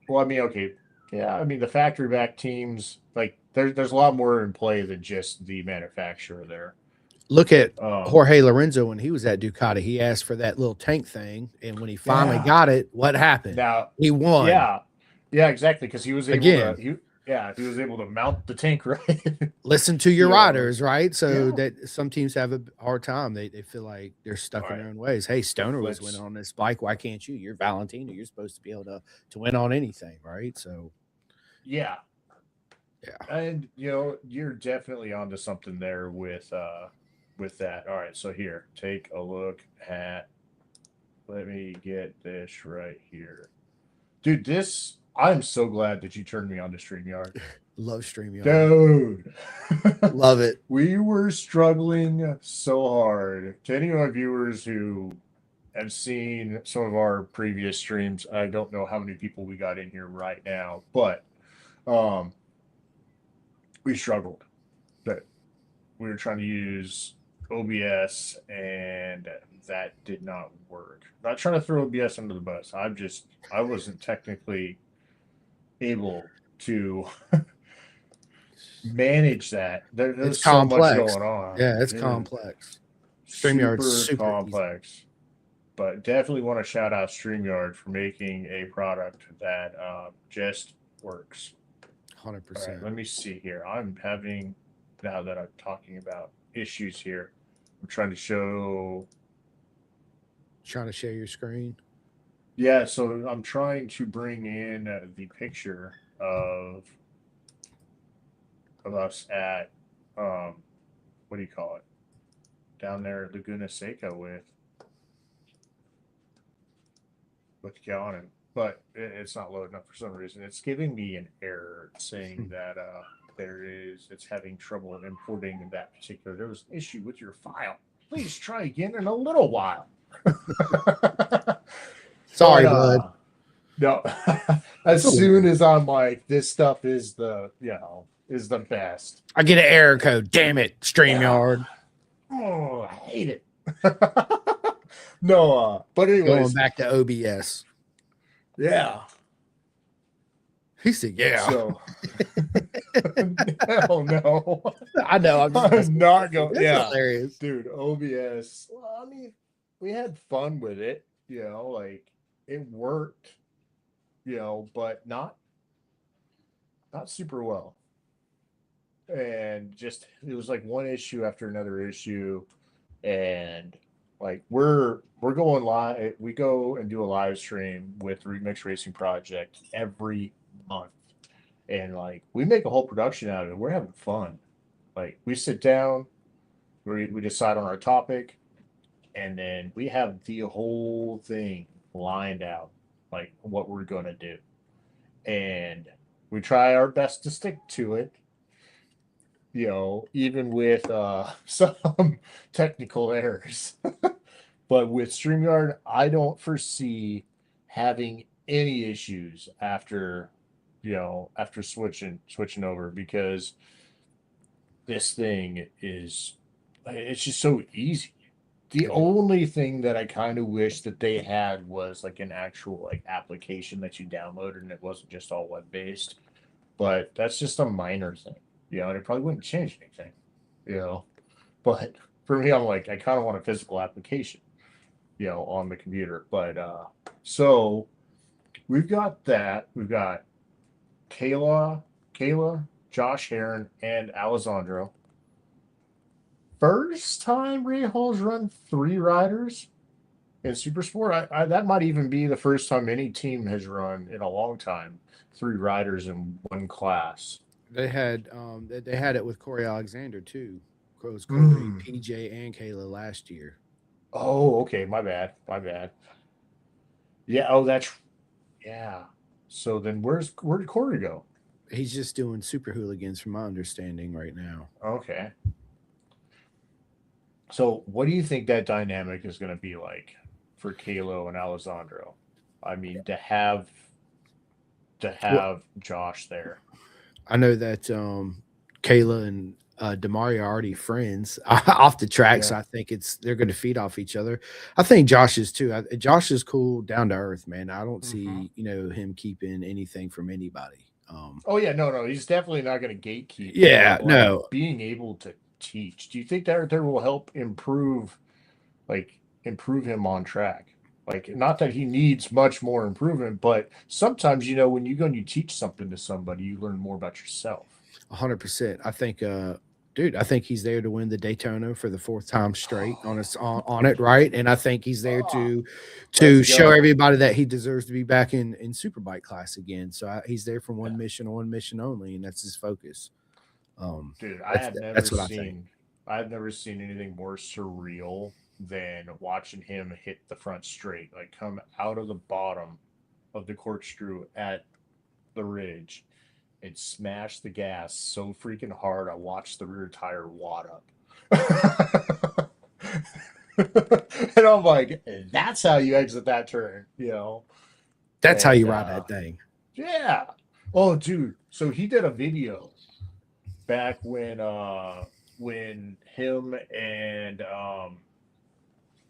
Well, I mean, okay, yeah, I mean the factory back teams like there's a lot more in play than just the manufacturer there. Look at Um, Jorge Lorenzo when he was at Ducati. He asked for that little tank thing. And when he finally yeah, got it, what happened? now, He won yeah, yeah, exactly, because he was able to again. he was able to mount the tank right. Listen to your you know, riders, right? So yeah. that some teams have a hard time. They feel like they're All stuck in right, their own ways. Hey, Stoner was winning let's on this bike. Why can't you? You're Valentino. You're supposed to be able to win on anything, right? So yeah, yeah. and you're definitely onto something there with that. All right, so here, take a look at. Let me get this right here, dude. I'm so glad that you turned me on to Streamyard, Love StreamYard. dude. Love it. We were struggling so hard. To any of my viewers who have seen some of our previous streams, I don't know how many people we got in here right now, but um, we struggled. That we were trying to use OBS, and that did not work. Not trying to throw OBS under the bus. I wasn't technically able to manage that. It's There's so much complex. going on. Yeah, it's It is complex. StreamYard's super easy. complex. But definitely want to shout out StreamYard for making a product that just works. 100%. All right, let me see here. I'm having, now that I'm talking about issues here, I'm trying to show. Trying to share your screen. Yeah, so I'm trying to bring in the picture of us at, what do you call it? Down there at Laguna Seca with Gallon, but it's not loading up for some reason. It's giving me an error saying that it's having trouble importing that particular. There was an issue with your file. Please try again in a little while. Sorry, bud. No, as soon as I'm like, this stuff is the best. I get an error code. Damn it, StreamYard. Oh, I hate it. No, but anyways, Going back to OBS. yeah. He said, "Yeah." So, hell no. I know. I'm not going. That's Yeah, hilarious. dude. OBS. Well, I mean, we had fun with it. Like it worked. But not super well. And just it was like one issue after another issue, and like we're going live. We go and do a live stream with Remix Racing Project every month, and like we make a whole production out of it. We're having fun. Like we sit down, we decide on our topic, and then we have the whole thing lined out, like what we're gonna do, and we try our best to stick to it. Even with some technical errors. But with StreamYard, I don't foresee having any issues after switching over, because this thing it's just so easy. The only thing that I kind of wish that they had was like an actual like application that you downloaded and it wasn't just all web based. But that's just a minor thing. And it probably wouldn't change anything. But for me, I'm like, I kind of want a physical application, on the computer. But so we've got that. We've got Kayla, Josh Heron, and Alessandro. First time Ray Hall's run 3 riders in Super Sport. That might even be the first time any team has run in a long time 3 riders in one class. They had it with Corey Alexander too. It was Corey, PJ, and Kayla last year. Oh, okay. My bad. Yeah. Oh, yeah. So then where did Corey go? He's just doing Super Hooligans, from my understanding, right now. Okay. So what do you think that dynamic is going to be like for Kalo and Alessandro? I mean, to have Josh there. I know that Kayla and Damari are already friends off the track, so I think they're going to feed off each other. I think Josh is too. Josh is cool, down to earth, man. I don't see him keeping anything from anybody. Oh yeah, no, he's definitely not going to gatekeep. Yeah, no. Being able to teach. Do you think that will help improve him on track? Like, not that he needs much more improvement, but sometimes, when you go and you teach something to somebody, you learn more about yourself. 100%. I think, I think he's there to win the Daytona for the 4th time straight on it, right? And I think he's there to show everybody that he deserves to be back in Superbike class again. So he's there for one mission only, and that's his focus. Dude, I've never seen anything more surreal than watching him hit the front straight, like come out of the bottom of the corkscrew at the ridge and smash the gas so freaking hard I watched the rear tire wad up. And I'm like, that's how you exit that turn, That's how you ride that thing. Yeah. Oh, dude. So he did a video back when him and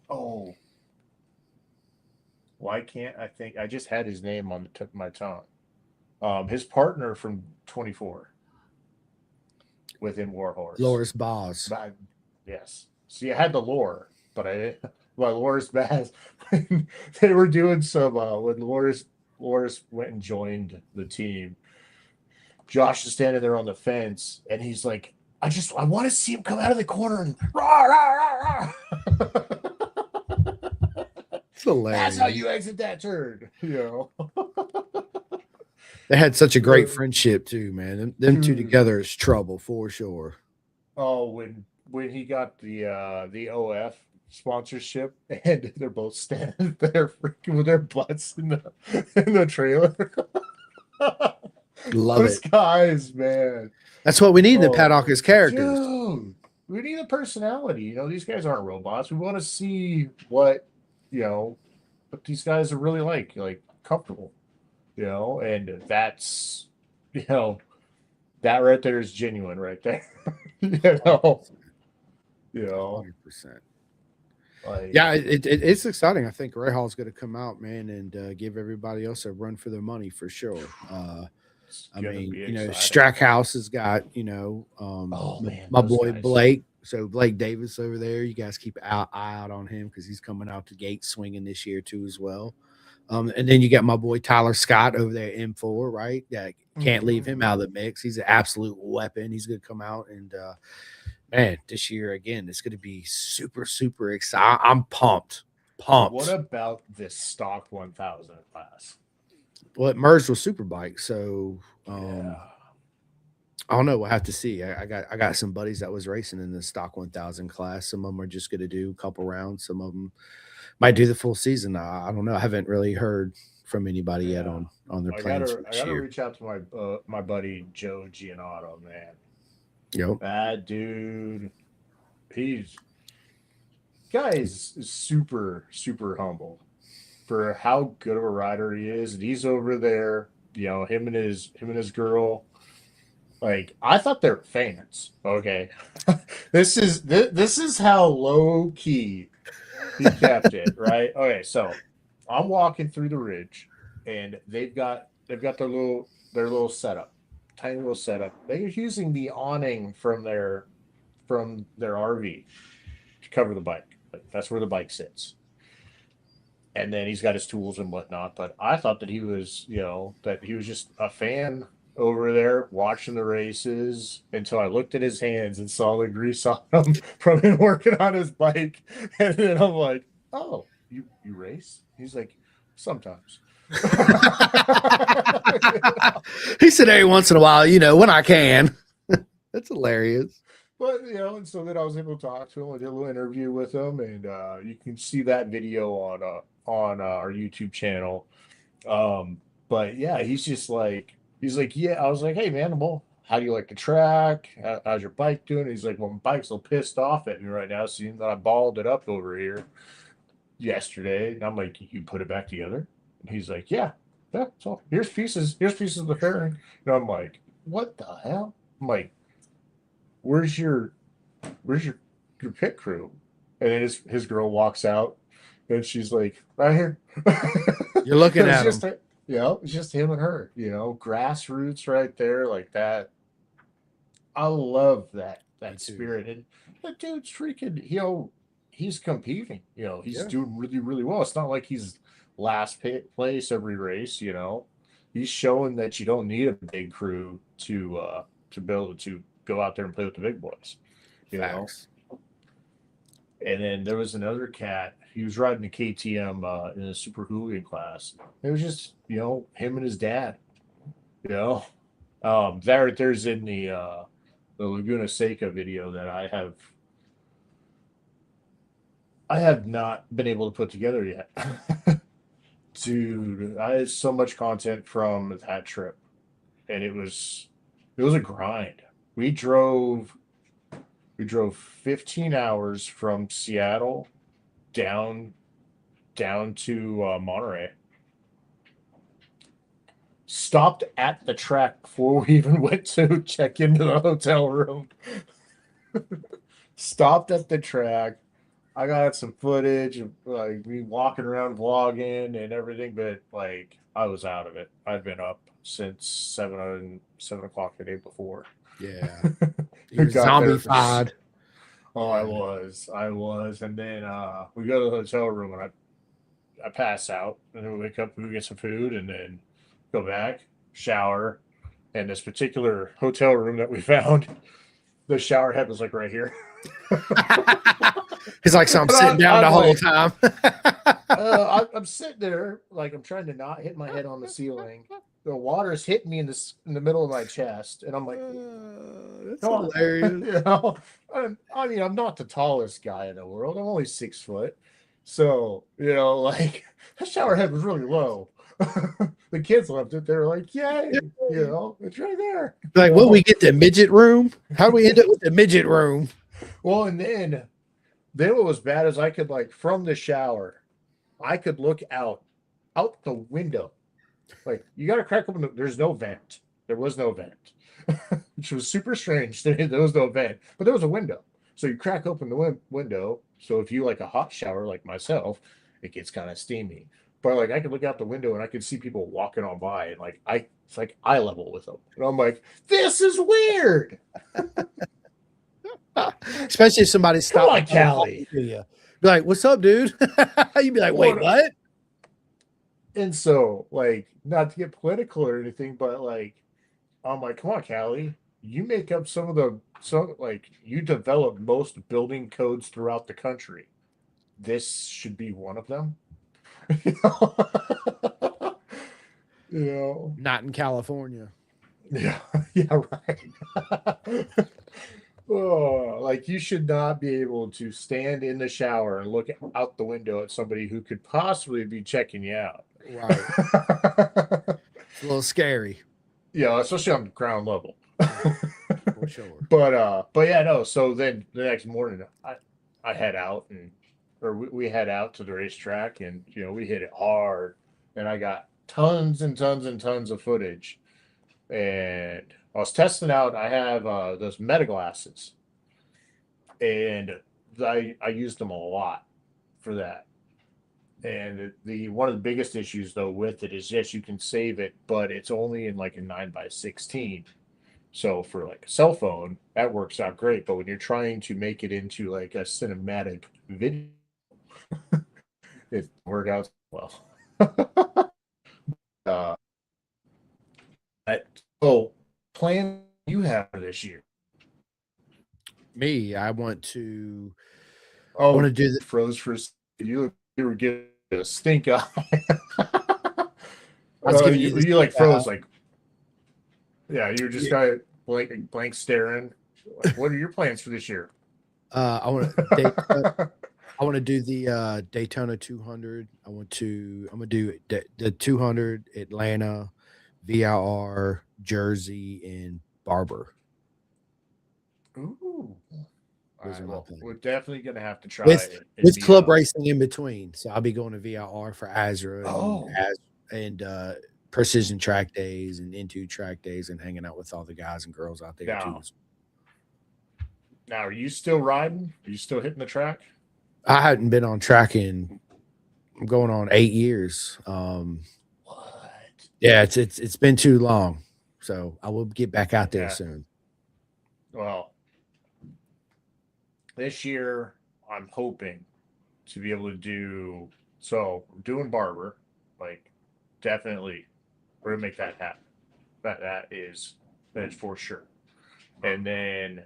oh, why can't I think I just had his name on the tip of my tongue. His partner from 24 within Warhorse. Loris Boz. But, yes. See, I had the lore, but I didn't. Well, Loris Baz, they were doing some when Loris went and joined the team. Josh is standing there on the fence, and he's like, I want to see him come out of the corner and rah, rah, rah, rah. It's hilarious. That's how you exit that turn, you know. They had such a great friendship too, man. Them two Dude. together is trouble for sure. Oh, when he got the OF sponsorship, and they're both standing there freaking with their butts in the trailer. Love Those it. guys, man. That's what we need in the Oh, paddock as characters. Dude, we need a personality. You know, these guys aren't robots. We want to see what these guys are really like comfortable. You know, and that's that right there is genuine right there. you know. 100%. Like, Yeah, it's exciting. I think Ray Hall's going to come out, man, and give everybody else a run for their money for sure. I mean, Strackhouse has got, my boy guys. Blake. So Blake Davis over there, you guys keep eye out on him because he's coming out the gate swinging this year too as well. And then you got my boy Tyler Scott over there at M4, right? Yeah, can't leave him out of the mix. He's an absolute weapon. He's going to come out and man, this year again, it's going to be super, super exciting. I'm pumped. What about this stock 1000 class? Well, it merged with Superbike, so I don't know. We'll have to see. I got some buddies that was racing in the stock 1000 class. Some of them are just going to do a couple rounds. Some of them might do the full season. I don't know. I haven't really heard from anybody yet on their plans for this I gotta year. reach out to my buddy Joe Gianotto, man. Yep. That dude, guy is super, super humble for how good of a rider he is. And he's over there, him and his girl. Like, I thought they were fans. Okay. This is how low key he kept it, right? Okay, so I'm walking through the ridge, and they've got their little setup, tiny little setup. They're using the awning from their RV to cover the bike. Like, that's where the bike sits. And then he's got his tools and whatnot. But I thought that he was just a fan over there watching the races until I looked at his hands and saw the grease on him from him working on his bike. And then I'm like, oh, you race? He's like, sometimes. He said every once in a while, when I can. That's hilarious. But, and so then I was able to talk to him. I did a little interview with him, and you can see that video on our YouTube channel. But yeah, he's like, yeah. I was like, hey man, well, how do you like the track? How's your bike doing? He's like, well, my bike's so pissed off at me right now, seeing that I balled it up over here yesterday. And I'm like, you put it back together? And he's like, yeah. So here's pieces of the fairing. And I'm like, what the hell? I'm like, where's your pit crew? And then his girl walks out, and she's like, right here. You're looking at him. It's just him and her, grassroots right there like that. I love that spirit. And that dude's freaking, he's competing, he's doing really, really well. It's not like he's last place every race, he's showing that you don't need a big crew to be able to go out there and play with the big boys, know. And then there was another cat. He was riding a KTM in a super hooligan class. It was just, him and his dad. There's in the Laguna Seca video that I have not been able to put together yet. Dude, I had so much content from that trip, and it was a grind. We drove 15 hours from Seattle down to Monterey. stopped at the track before we even went to check into the hotel room. Stopped at the track. I got some footage of like me walking around vlogging and everything, but like I was out of it. I'd been up since 7 o'clock the day before. Yeah. We You're got there for zombified. Oh, Yeah. I was, and then we go to the hotel room and I pass out, and then we wake up, we get some food, and then go back, shower, and this particular hotel room that we found, the shower head was like right here. He's like, so I'm sitting down the whole time. I'm sitting there, like I'm trying to not hit my head on the ceiling. The water's hitting me in the middle of my chest, and I'm like, That's no, hilarious. you know, I mean, I'm not the tallest guy in the world. I'm only 6 foot, so you know, like the shower head was really low. The kids loved it. They were like, "Yay!" You know, it's right there. Like, You what know? we get the midget room? How do we end up with the midget room? Well, and then what was bad is I could like from the shower, I could look out the window. Like you got to crack open. There's no vent. There was no vent, which was super strange. There was no vent, but there was a window. So you crack open the window. So if you like a hot shower like myself, it gets kind of steamy. But like I could look out the window and I could see people walking on by, and like it's like eye level with them, and I'm like, this is weird. Especially if somebody Come stopped. on, Callie. You. Be like, what's up, dude? You'd be like, wait, what? And so, like, not to get political or anything, but like, I'm like, come on, Callie. You make up you develop most building codes throughout the country. This should be one of them. You know? You know? Not in California. Yeah, yeah, right. Oh, like you should not be able to stand in the shower and look out the window at somebody who could possibly be checking you out. Right. It's a little scary. Yeah, especially on the ground level. For sure. But yeah, no. So then the next morning, I head out we head out to the racetrack, and you know we hit it hard, and I got tons and tons and tons of footage, and I was testing out. I have those meta glasses, and I used them a lot for that. And the one of the biggest issues though with it is yes, you can save it, but it's only in like a 9:16. So for like a cell phone, that works out great. But when you're trying to make it into like a cinematic video, it works out well. uh, so plan you have for this year? Me, I want to. Oh, I want to do the froze for you. You were getting a stink eye. I was giving you you like froze like. Yeah, you were just kind of blank staring. Like, what are your plans for this year? I want to. I want to do the Daytona 200. I'm gonna do the 200 Atlanta, VIR, Jersey, and Barber. Ooh. Those are my plans. We're definitely gonna have to try with it. club racing in between. So I'll be going to VIR for Azra and Precision Track Days and Into Track Days and hanging out with all the guys and girls out there too. Now, are you still riding? Are you still hitting the track? I hadn't been on track in I'm going on 8 years. What? Yeah, it's been too long. So I will get back out there soon. Well, this year I'm hoping to be able to do so. We're doing Barber, like definitely we're gonna make that happen. That is for sure. And then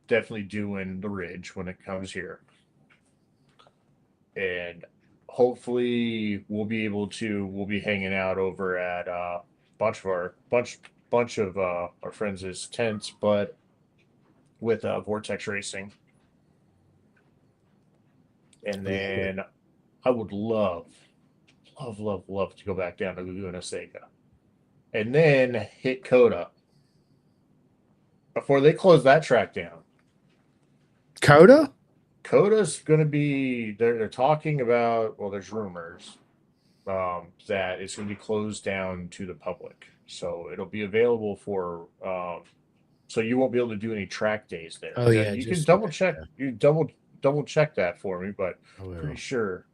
definitely doing the Ridge when it comes here. And hopefully we'll be hanging out over at bunch of our friends' tents, but with Vortex Racing. And then I would love to go back down to Laguna Seca. And then hit Coda before they close that track down. Coda's going to be, they're talking about, well, there's rumors, that it's going to be closed down to the public. So it'll be available for so you won't be able to do any track days there. Oh Now, yeah, you can just double check. You double check that for me, but I will. pretty sure.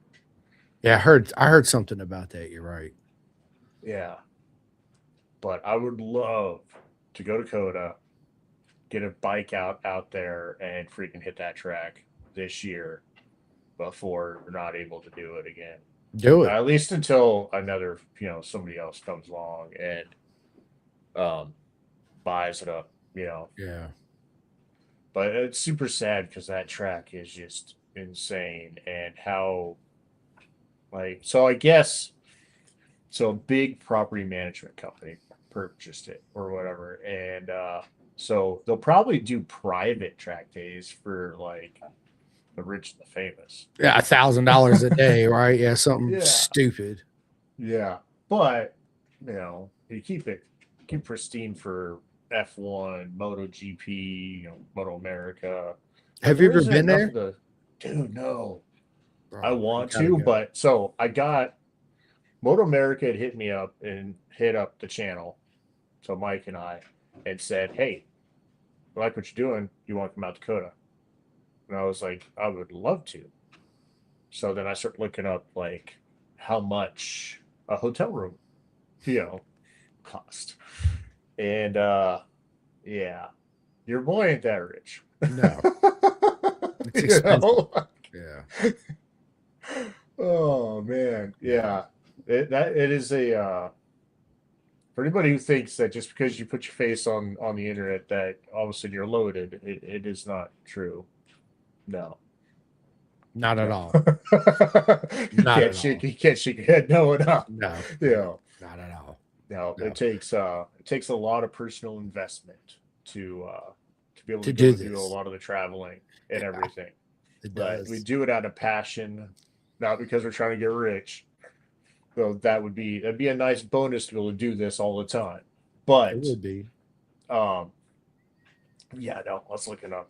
Yeah, I heard something about that. You're right. Yeah, but I would love to go to Coda, get a bike out there, and freaking hit that track this year before we're not able to do it again. Do it. At least until another, somebody else comes along and um, buys it up. Yeah. But it's super sad because that track is just insane, and how so I guess so a big property management company purchased it or whatever, and so they'll probably do private track days for like the rich and the famous. Yeah, $1,000 a day, right? Yeah, something Yeah. stupid. Yeah, but you keep pristine for F1, MotoGP, Moto America. But Have you there ever isn't been enough there? of the dude. No, I Bro, you want gotta to, go. but so I got Moto America had hit me up and hit up the channel, so Mike and I, and said, "Hey, I like what you're doing. You want to come out to Dakota?" And I was like, "I would love to." So then I started looking up like how much a hotel room, you know, cost. And yeah, your boy ain't that rich. No, it's You expensive. know? Yeah. Oh man, yeah. It is a for anybody who thinks that just because you put your face on the internet that all of a sudden you're loaded, it is not true. No, Not at no. all. Not at all. You can't shake your head no enough. No, You no, know, not at all. no, No. it takes a lot of personal investment to be able to To do go do a this. lot of the traveling and Yeah, everything. it But we does. do it out of passion, not because we're trying to get rich. So that'd be a nice bonus to be able to do this all the time. It But would be. um, yeah, no, let's look it up.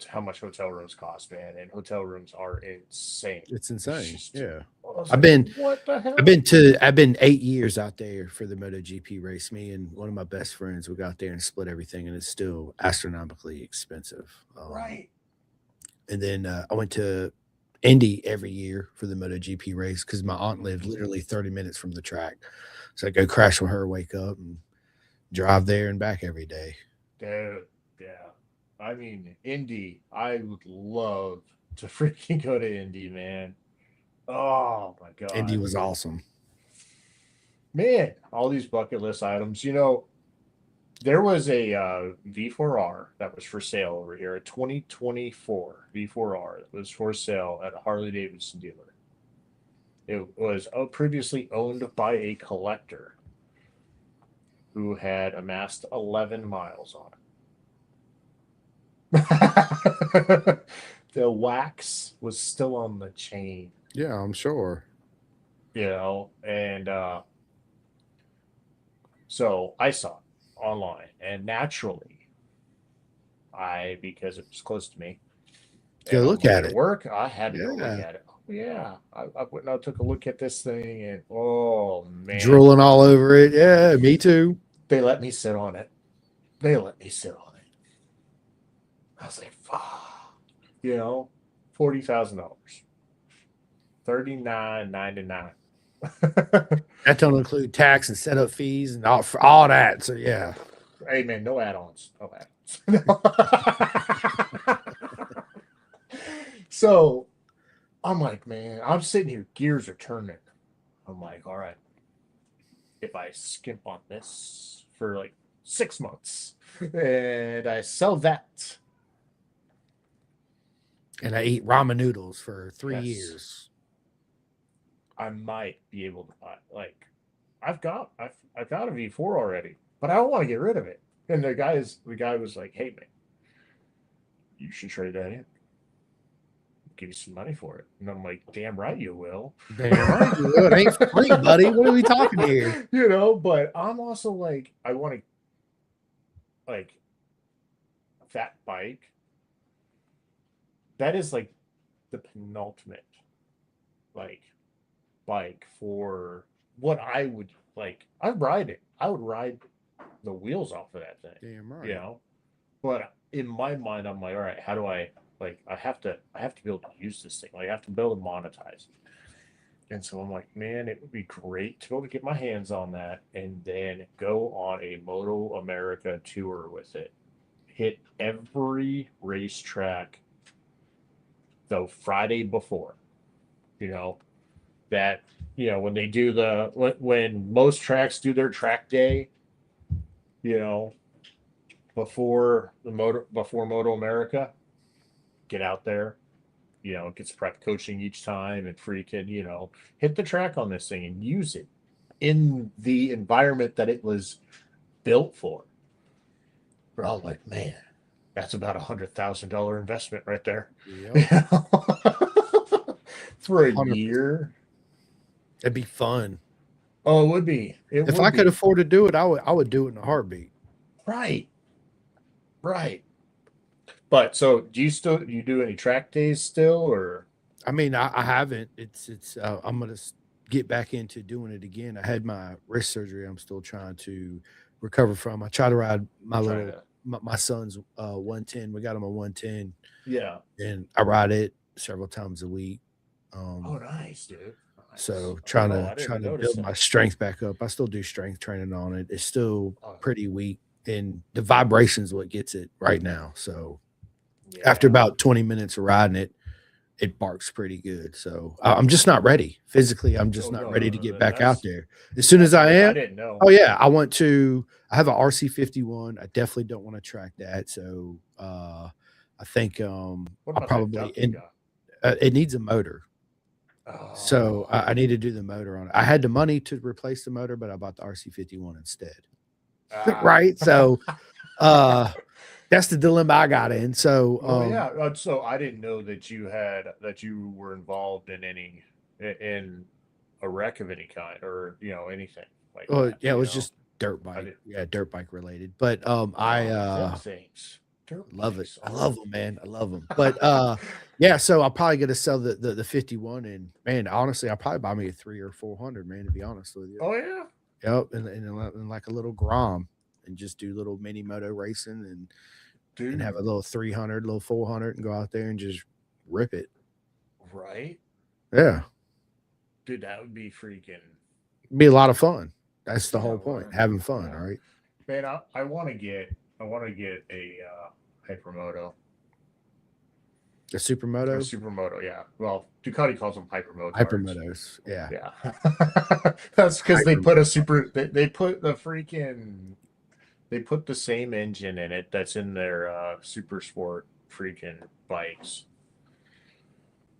How much hotel rooms cost, man, and hotel rooms are insane. It's It's insane. just, Yeah. I was I've like, been what the hell? I've been 8 years out there for the MotoGP race. Me and one of my best friends, we got there and split everything, and it's still astronomically expensive. Right. And then I went to Indy every year for the MotoGP race because my aunt lived literally 30 minutes from the track. So I go crash with her, wake up, and drive there and back every day. Dude, yeah. I mean, Indy, I would love to freaking go to Indy, man. Oh my Indy God. was awesome. Man, all these bucket list items. There was a V4R that was for sale over here, a 2024 V4R that was for sale at a Harley Davidson dealer. It was previously owned by a collector who had amassed 11 miles on it. The wax was still on the chain, Yeah, I'm sure. and so I saw it online, and naturally, because it was close to me, Go and on look my way at to it. work, I had to go look Yeah. at it. Oh, yeah, I went and I took a look at this thing, and oh man, Drooling all over it. Yeah, me too. they let me sit on it. They let me sit on it. I was like, fuck, $40,000, $39.99. That don't include tax and setup fees and all for all that. So yeah. Hey man, no add-ons. No add-ons. So I'm like, man, I'm sitting here, gears are turning. I'm like, all right, if I skimp on this for like 6 months and I sell that, And I eat ramen noodles for 3 years. yes, I might be able to buy. Like, I've got a V4 already, but I don't want to get rid of it. And the guy was like, hey man, you should trade that in. Give you some money for it. And I'm like, damn right you will. Damn right. It ain't free, buddy. What are we talking here? But I'm also like, I want to like a fat bike. That is like the penultimate like bike for what I would like. I'd ride it. I would ride the wheels off of that thing. Damn right. You know, but in my mind, I'm like, all right, how do I like? I have to be able to use this thing. Like, I have to be able to monetize it. And so I'm like, man, it would be great to be able to get my hands on that and then go on a Moto America tour with it. Hit every racetrack the Friday before. You know, that, when they do when most tracks do their track day, you know, before Moto America, get out there, gets prep coaching each time and freaking, hit the track on this thing and use it in the environment that it was built for. We're all like, man, that's about $100,000 investment right there. Yep. For a 100%. year. It'd be fun. Oh, it would be. If I could afford to do it, I would do it in a heartbeat. Right. But so do you do any track days still, or? I mean, I haven't. I'm gonna get back into doing it again. I had my wrist surgery. I'm still trying to recover from. I try to ride my son's 110. We got him a 110. Yeah. And I ride it several times a week. Oh, nice, dude. Nice. So trying to build my strength back up. I still do strength training on it. It's still pretty weak, and the vibration is what gets it right now. So after about 20 minutes of riding it, it barks pretty good. So I'm just not ready physically. I'm just not ready to get back out there. As soon as I am, I didn't know. Oh yeah, I have an RC51. I definitely don't want to track that. So I think I'll probably it needs a motor. Oh. So I need to do the motor on it. I had the money to replace the motor, but I bought the RC51 instead. Right. So that's the dilemma I got in. So so I didn't know that you were involved in in a wreck of any kind, or anything like that. Yeah, it was just dirt bike. Yeah, dirt bike related. But I things. Love it. I love them, man. I love them. But yeah, so I'll probably get to sell the 51, and man, honestly, I'll probably buy me a 300 or 400, man, to be honest with you. Oh yeah. Yep, and like a little Grom, and just do little mini moto racing and have a little 300, little 400, and go out there and just rip it. Right. Yeah. Dude, that would be freaking. Be a lot of fun. That's the whole point, having fun. All right. Man, I want to get a Hypermoto. A Supermoto? A Supermoto, yeah. Well, Ducati calls them Hypermotos. Hypermotos, yeah. Yeah. That's because they put they put the freaking, they put the same engine in it that's in their super sport freaking bikes.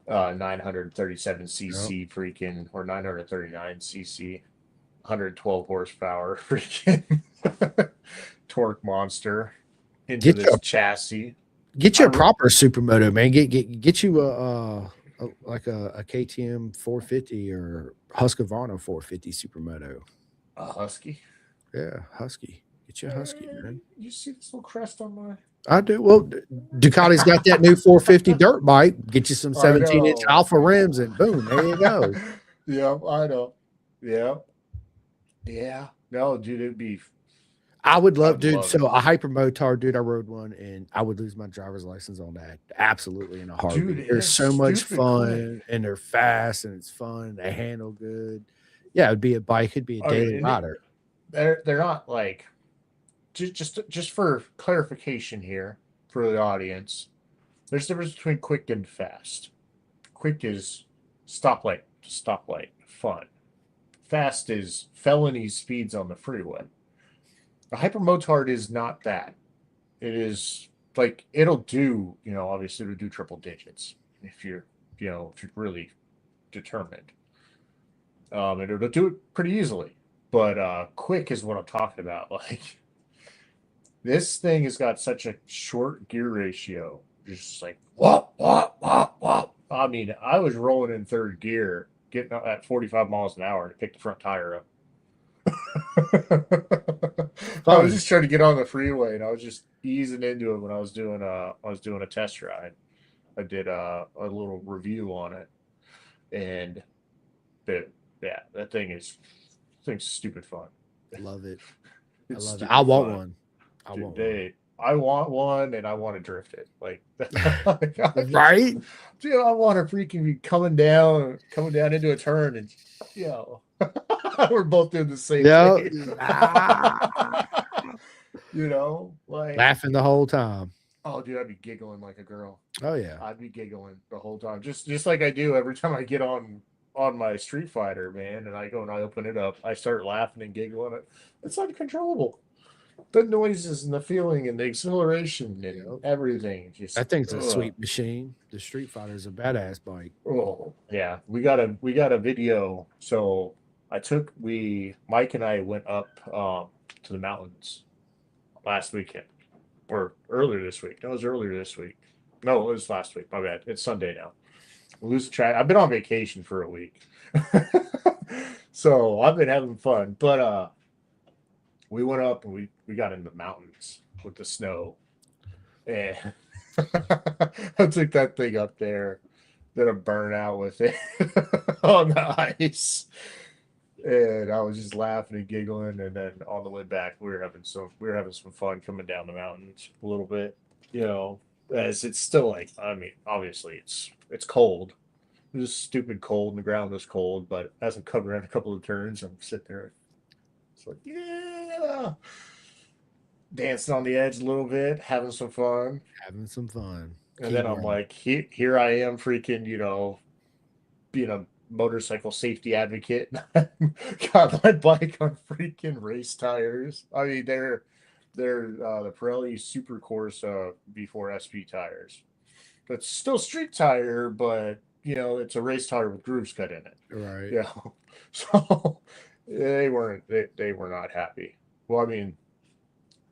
937cc freaking, or 939cc, 112 horsepower freaking torque monster into this chassis. Get you a proper Supermoto, man. Get you a KTM 450 or Husqvarna 450 Supermoto. A Husky? Yeah, Husky. Get you a Husky, man. You see this little crest on my? I do. Well, Ducati's got that new 450 dirt bike. Get you some 17-inch Alpha rims, and boom, there you go. Yeah, I know. Yeah. No, dude, it'd be. I would love, dude. So a Hypermotor, dude, I rode one, and I would lose my driver's license on that. Absolutely, in a heartbeat. Dude, they're so much fun, and they're fast, and it's fun. They handle good. Yeah, it'd be a bike. It'd be a daily rider. They're not like. Just for clarification here for the audience, there's a difference between quick and fast. Quick is stoplight to stoplight, fun. Fast is felony speeds on the freeway. A hypermotard is not that. It is like, it'll do, obviously it'll do triple digits if you're really determined. It'll do it pretty easily. But quick is what I'm talking about. Like, this thing has got such a short gear ratio. Just like whop, whop, whop, whop. I mean, I was rolling in third gear, getting up at 45 miles an hour to pick the front tire up. I was just trying to get on the freeway, and I was just easing into it when I was doing a test ride. I did a little review on it, and Yeah, thing's stupid fun. Love it. I It's love it. stupid I want fun. one. I Dude, want one. I want one and I want to drift it. Like, Right? dude, I want to freaking be coming down into a turn and we're both doing the same Yeah. thing. Ah. Like, Laughing the whole time. oh, dude, I'd be giggling like a girl. Oh yeah. I'd be giggling the whole time, just like I do every time I get on my Street Fighter, man, and I go and I open it up, I start laughing and giggling. It's uncontrollable. The noises and the feeling and the exhilaration and everything. Just That thing's a sweet machine. The Street Fighter is a badass bike. oh yeah, we got a video. So Mike and I went up to the mountains last weekend or earlier this week. No, it was earlier this week. No, it was last week. My bad. It's Sunday now. Lose track. I've been on vacation for a week. So I've been having fun. But we went up and we got in the mountains with the snow. And I took that thing up there, did a burnout with it on the ice. And I was just laughing and giggling, and then on the way back we were having some fun coming down the mountains a little bit, as it's still like, I mean, obviously it's cold. It was stupid cold and the ground was cold, but as I'm coming around a couple of turns, I'm sitting there. It's like, yeah, dancing on the edge a little bit, having some fun. Having some fun. And then I'm like, here I am freaking, being a motorcycle safety advocate. Got my bike on freaking race tires. I mean, they're the Pirelli Super Corsa before SP tires. It's still street tire, but it's a race tire with grooves cut in it. Right. Yeah. So they were not happy. Well, I mean,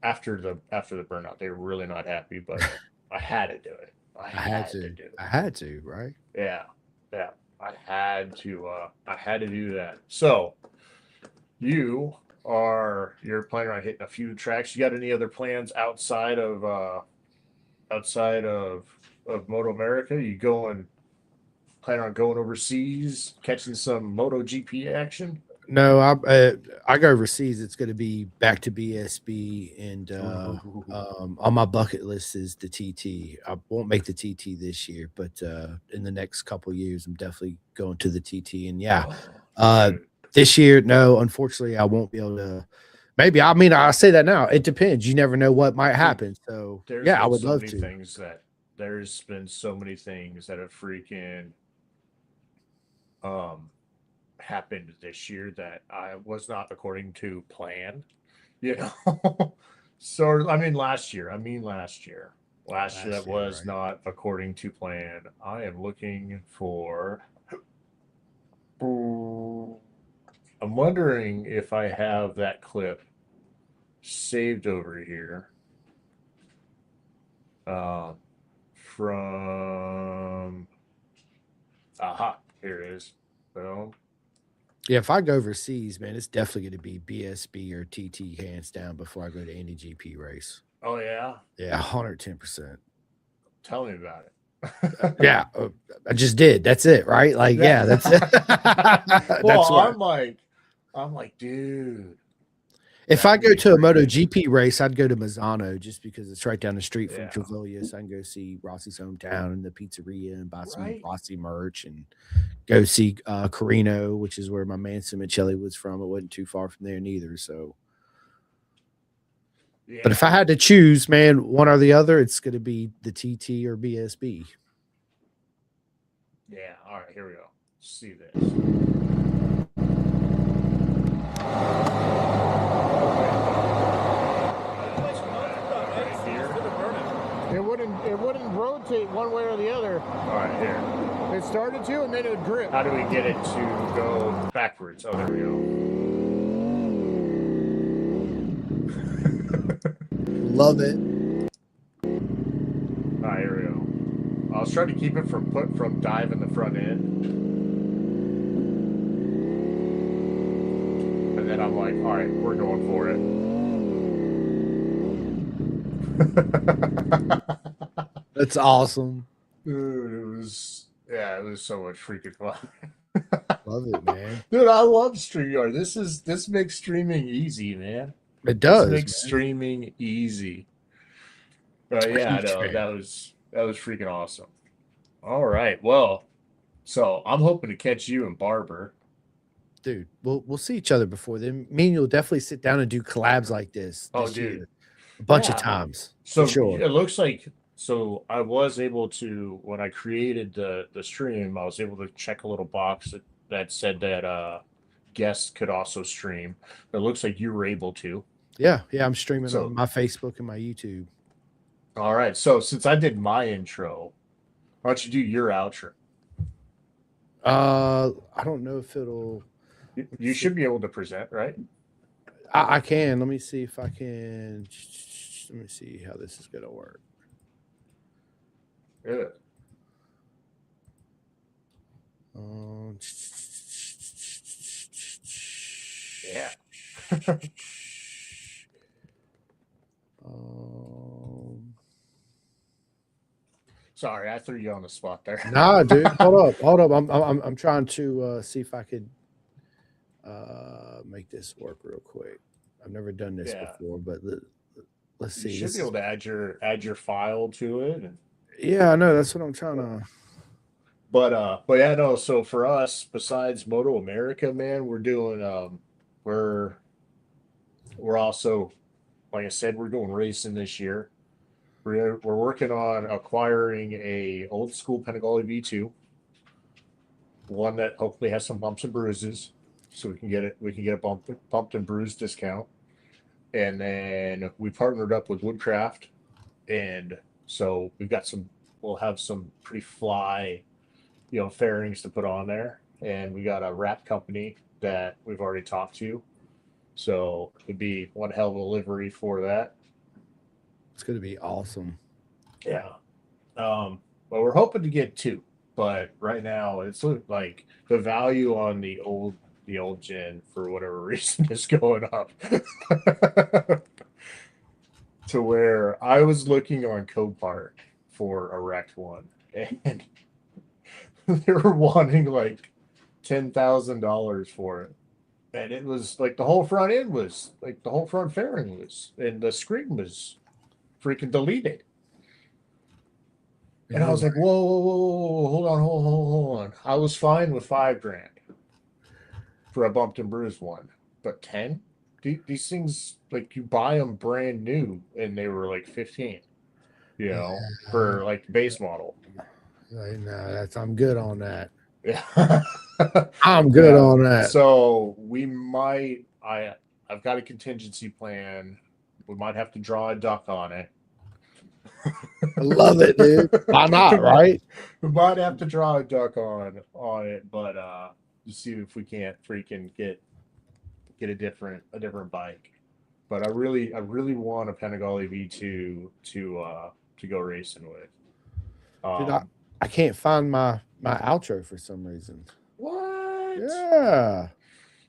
after the burnout, they were really not happy, but I had to do it. I had to do it. I had to, right? Yeah. Yeah. I had to do that. So you're planning on hitting a few tracks. You got any other plans outside of Moto America? Plan on going overseas, catching some Moto GP action? No, I go overseas. It's going to be back to BSB, and on my bucket list is the TT. I won't make the TT this year, but in the next couple of years, I'm definitely going to the TT. And this year, no, unfortunately, I won't be able to. Maybe I say that now. It depends. You never know what might happen. So I would love to. There's been so many things that have freaking happened this year that I was not according to plan. So I mean last year that was right. not according to plan. I am looking for I'm wondering if I have that clip saved over here from here it is. So Yeah, if I go overseas, man, it's definitely going to be BSB or TT hands down before I go to any GP race. Oh yeah, yeah, 110%. Tell me about it. Yeah, I just did. That's it, right? Like, yeah, that's it. Well, I'm like, dude. If I go to a MotoGP race, I'd go to Mazzano just because it's right down the street from Travaglia. So I can go see Rossi's hometown and the pizzeria and buy some Rossi merch and go see Carino, which is where my man Simoncelli was from. It wasn't too far from there neither. So, but if I had to choose, man, one or the other, it's going to be the TT or BSB. Yeah. All right. Here we go. Let's see this. It wouldn't rotate one way or the other. All right, here. It started to, and then it would grip. How do we get it to go backwards? Oh, there we go. Love it. All right, here we go. I was trying to keep it from diving the front end. And then I'm like, all right, we're going for it. That's awesome. Dude, it was so much freaking fun. Love it, man. Dude, I love StreamYard. This makes streaming easy, man. It This does, makes man. streaming easy. A Yeah, huge no, fan. that was freaking awesome. All right, well, so I'm hoping to catch you and Barber. Dude, we'll see each other before then. Me and you'll definitely sit down and do collabs like Oh, this dude, year. A bunch of yeah. times. For So sure. it looks like I was able to when I created the stream, I was able to check a little box that said that guests could also stream. It looks like you were able to. Yeah, I'm streaming So on my Facebook and my YouTube. all right, so since I did my intro, why don't you do your outro? I don't know if it'll. You should be able to present, right? I can. Let me see if I can. Let me see how this is gonna work. Good. Yeah. Sorry, I threw you on the spot there. Nah, dude, hold up. I'm trying to see if I could make this work real quick. I've never done this before, but let's see. You should be able to add your file to it. Yeah, I know. That's what I'm trying to. But yeah, no. So for us, besides Moto America, man, we're doing we're also, like I said, we're doing racing this year. We're working on acquiring a old school Panigale V2, one that hopefully has some bumps and bruises, so we can get a bumped and bruised discount. And then we partnered up with Woodcraft, and so we'll have some pretty fly, fairings to put on there. And we got a wrap company that we've already talked to, so it'd be one hell of a livery for that. It's going to be awesome. Yeah. But we're hoping to get two. But right now, it's like the value on the old gen, for whatever reason, is going up. To where I was looking on Copart for a wrecked one, and they were wanting like $10,000 for it. And it was like the whole front end was like the whole front fairing was, and the screen was freaking deleted. And I was like, whoa, hold on. I was fine with $5,000 for a bumped and bruised one, but 10? These things, like, you buy them brand new, and they were like 15, for like the base model. No, I'm good on that. Yeah. I'm good on that. So I've got a contingency plan. We might have to draw a duck on it. I love it, dude. Why not, right? We might have to draw a duck on it, but to see if we can't freaking get a different bike. But I really want a Panigale V2 to go racing with. Dude, I can't find my outro for some reason. What? Yeah.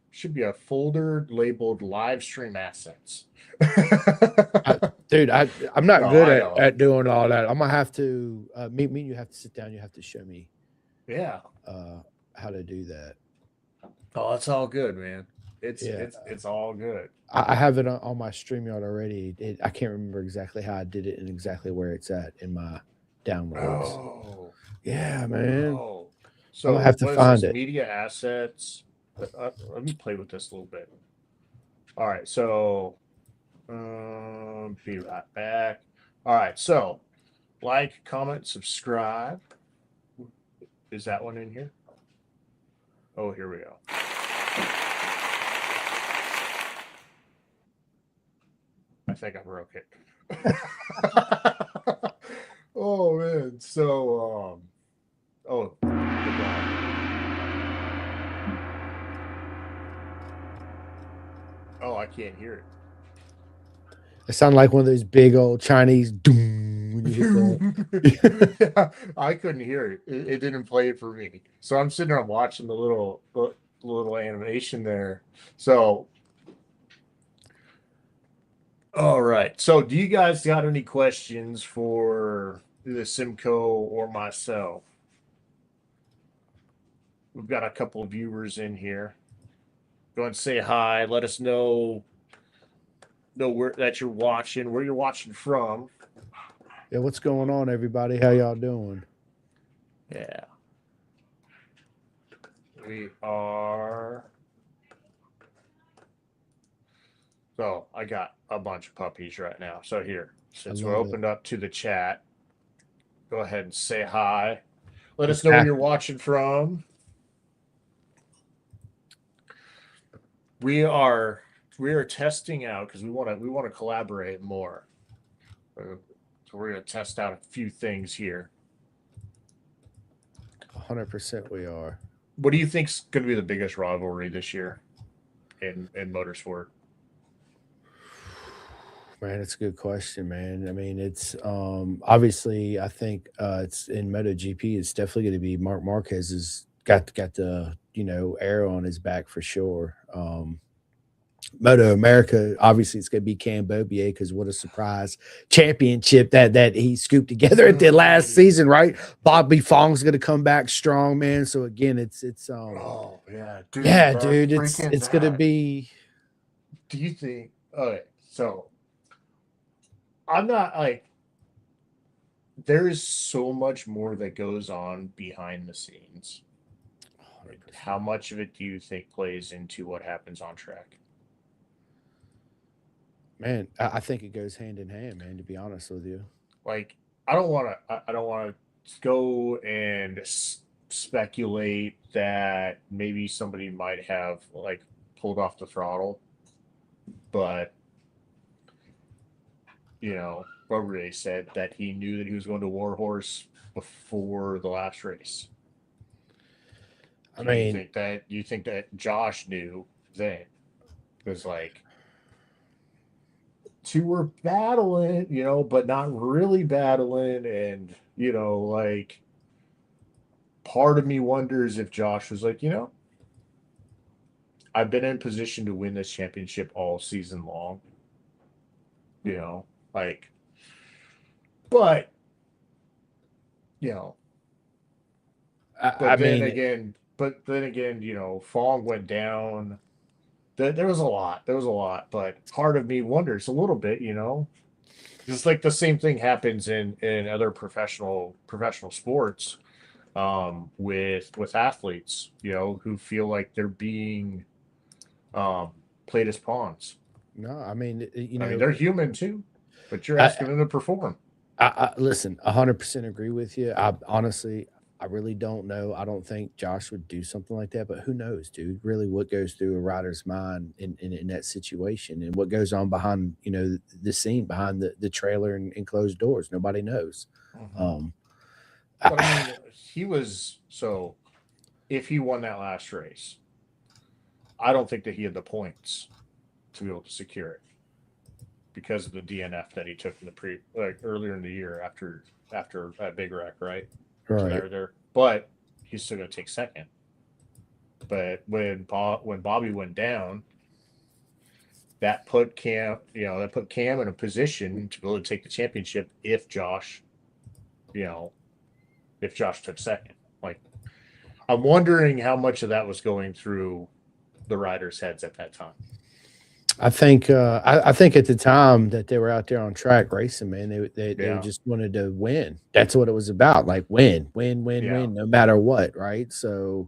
Should be a folder labeled live stream assets. Dude, I'm not good at doing all that. I'm gonna have to me and you have to sit down. You have to show me, how to do that. Oh, it's all good, man. It's all good. I have it on my StreamYard already. I can't remember exactly how I did it and exactly where it's at in my downloads. Oh, yeah, man. Oh. So I'm gonna have to find it. Media assets. Let me play with this a little bit. All right, so be right back. All right, so like, comment, subscribe. Is that one in here? Oh, here we go. I think I broke it. Oh man, so I can't hear it. It sounded like one of those big old Chinese doom when you hit that. Yeah, I couldn't hear it. It didn't play it for me. So I'm sitting there watching the little animation there. So all right. So do you guys got any questions for either Simcoe or myself? we've got a couple of viewers in here. Go ahead and say hi. Let us know where that you're watching, where you're watching from. Yeah, what's going on, everybody? How y'all doing? Yeah. We are. So I got a bunch of puppies right now. So here, since we're love it. opened up to the chat, go ahead and say hi. Let us know where you're watching from. We are testing out because we want to collaborate more. So we're gonna test out a few things here. 100% we are. What do you think's going to be the biggest rivalry this year in motorsport? Man, it's a good question, man. I mean, it's obviously I think it's in MotoGP. It's definitely going to be Mark Marquez has got the arrow on his back for sure. Moto America, obviously, it's going to be Cambobier because what a surprise championship that he scooped together at the last season, right? Bobby Fong's going to come back strong, man. So again, it's oh yeah, dude, yeah, dude, it's going to be. Do you think? Okay, so I'm not like. There is so much more that goes on behind the scenes. 100%. How much of it do you think plays into what happens on track? Man, I think it goes hand in hand, man. To be honest with you, Like, I don't want to go and speculate that maybe somebody might have like pulled off the throttle, but Robert said that he knew that he was going to Warhorse before the last race. I mean, you think that Josh knew then? Because like two were battling, but not really battling, and like part of me wonders if Josh was like, I've been in position to win this championship all season long. Like, but then again, Fong went down. There was a lot. But part of me wonders a little bit, just like the same thing happens in other professional sports, with athletes, who feel like they're being played as pawns. no, I mean, they're human too, but you're asking them to perform. I listen, 100% agree with you. I honestly, I really don't know. I don't think Josh would do something like that, but who knows, dude? Really, what goes through a rider's mind in that situation, and what goes on behind the scene, behind the trailer and closed doors? Nobody knows. Mm-hmm. But I mean, he was so. If he won that last race, I don't think that he had the points to be able to secure it because of the DNF that he took in the earlier in the year after that big wreck, right? Right. There. But he's still going to take second. But when Bobby went down, that put Cam in a position to be able to take the championship if Josh took second. Like, I'm wondering how much of that was going through the riders' heads at that time. I think I think at the time that they were out there on track racing, man, they just wanted to win. That's what it was about. Like win, no matter what, right? So,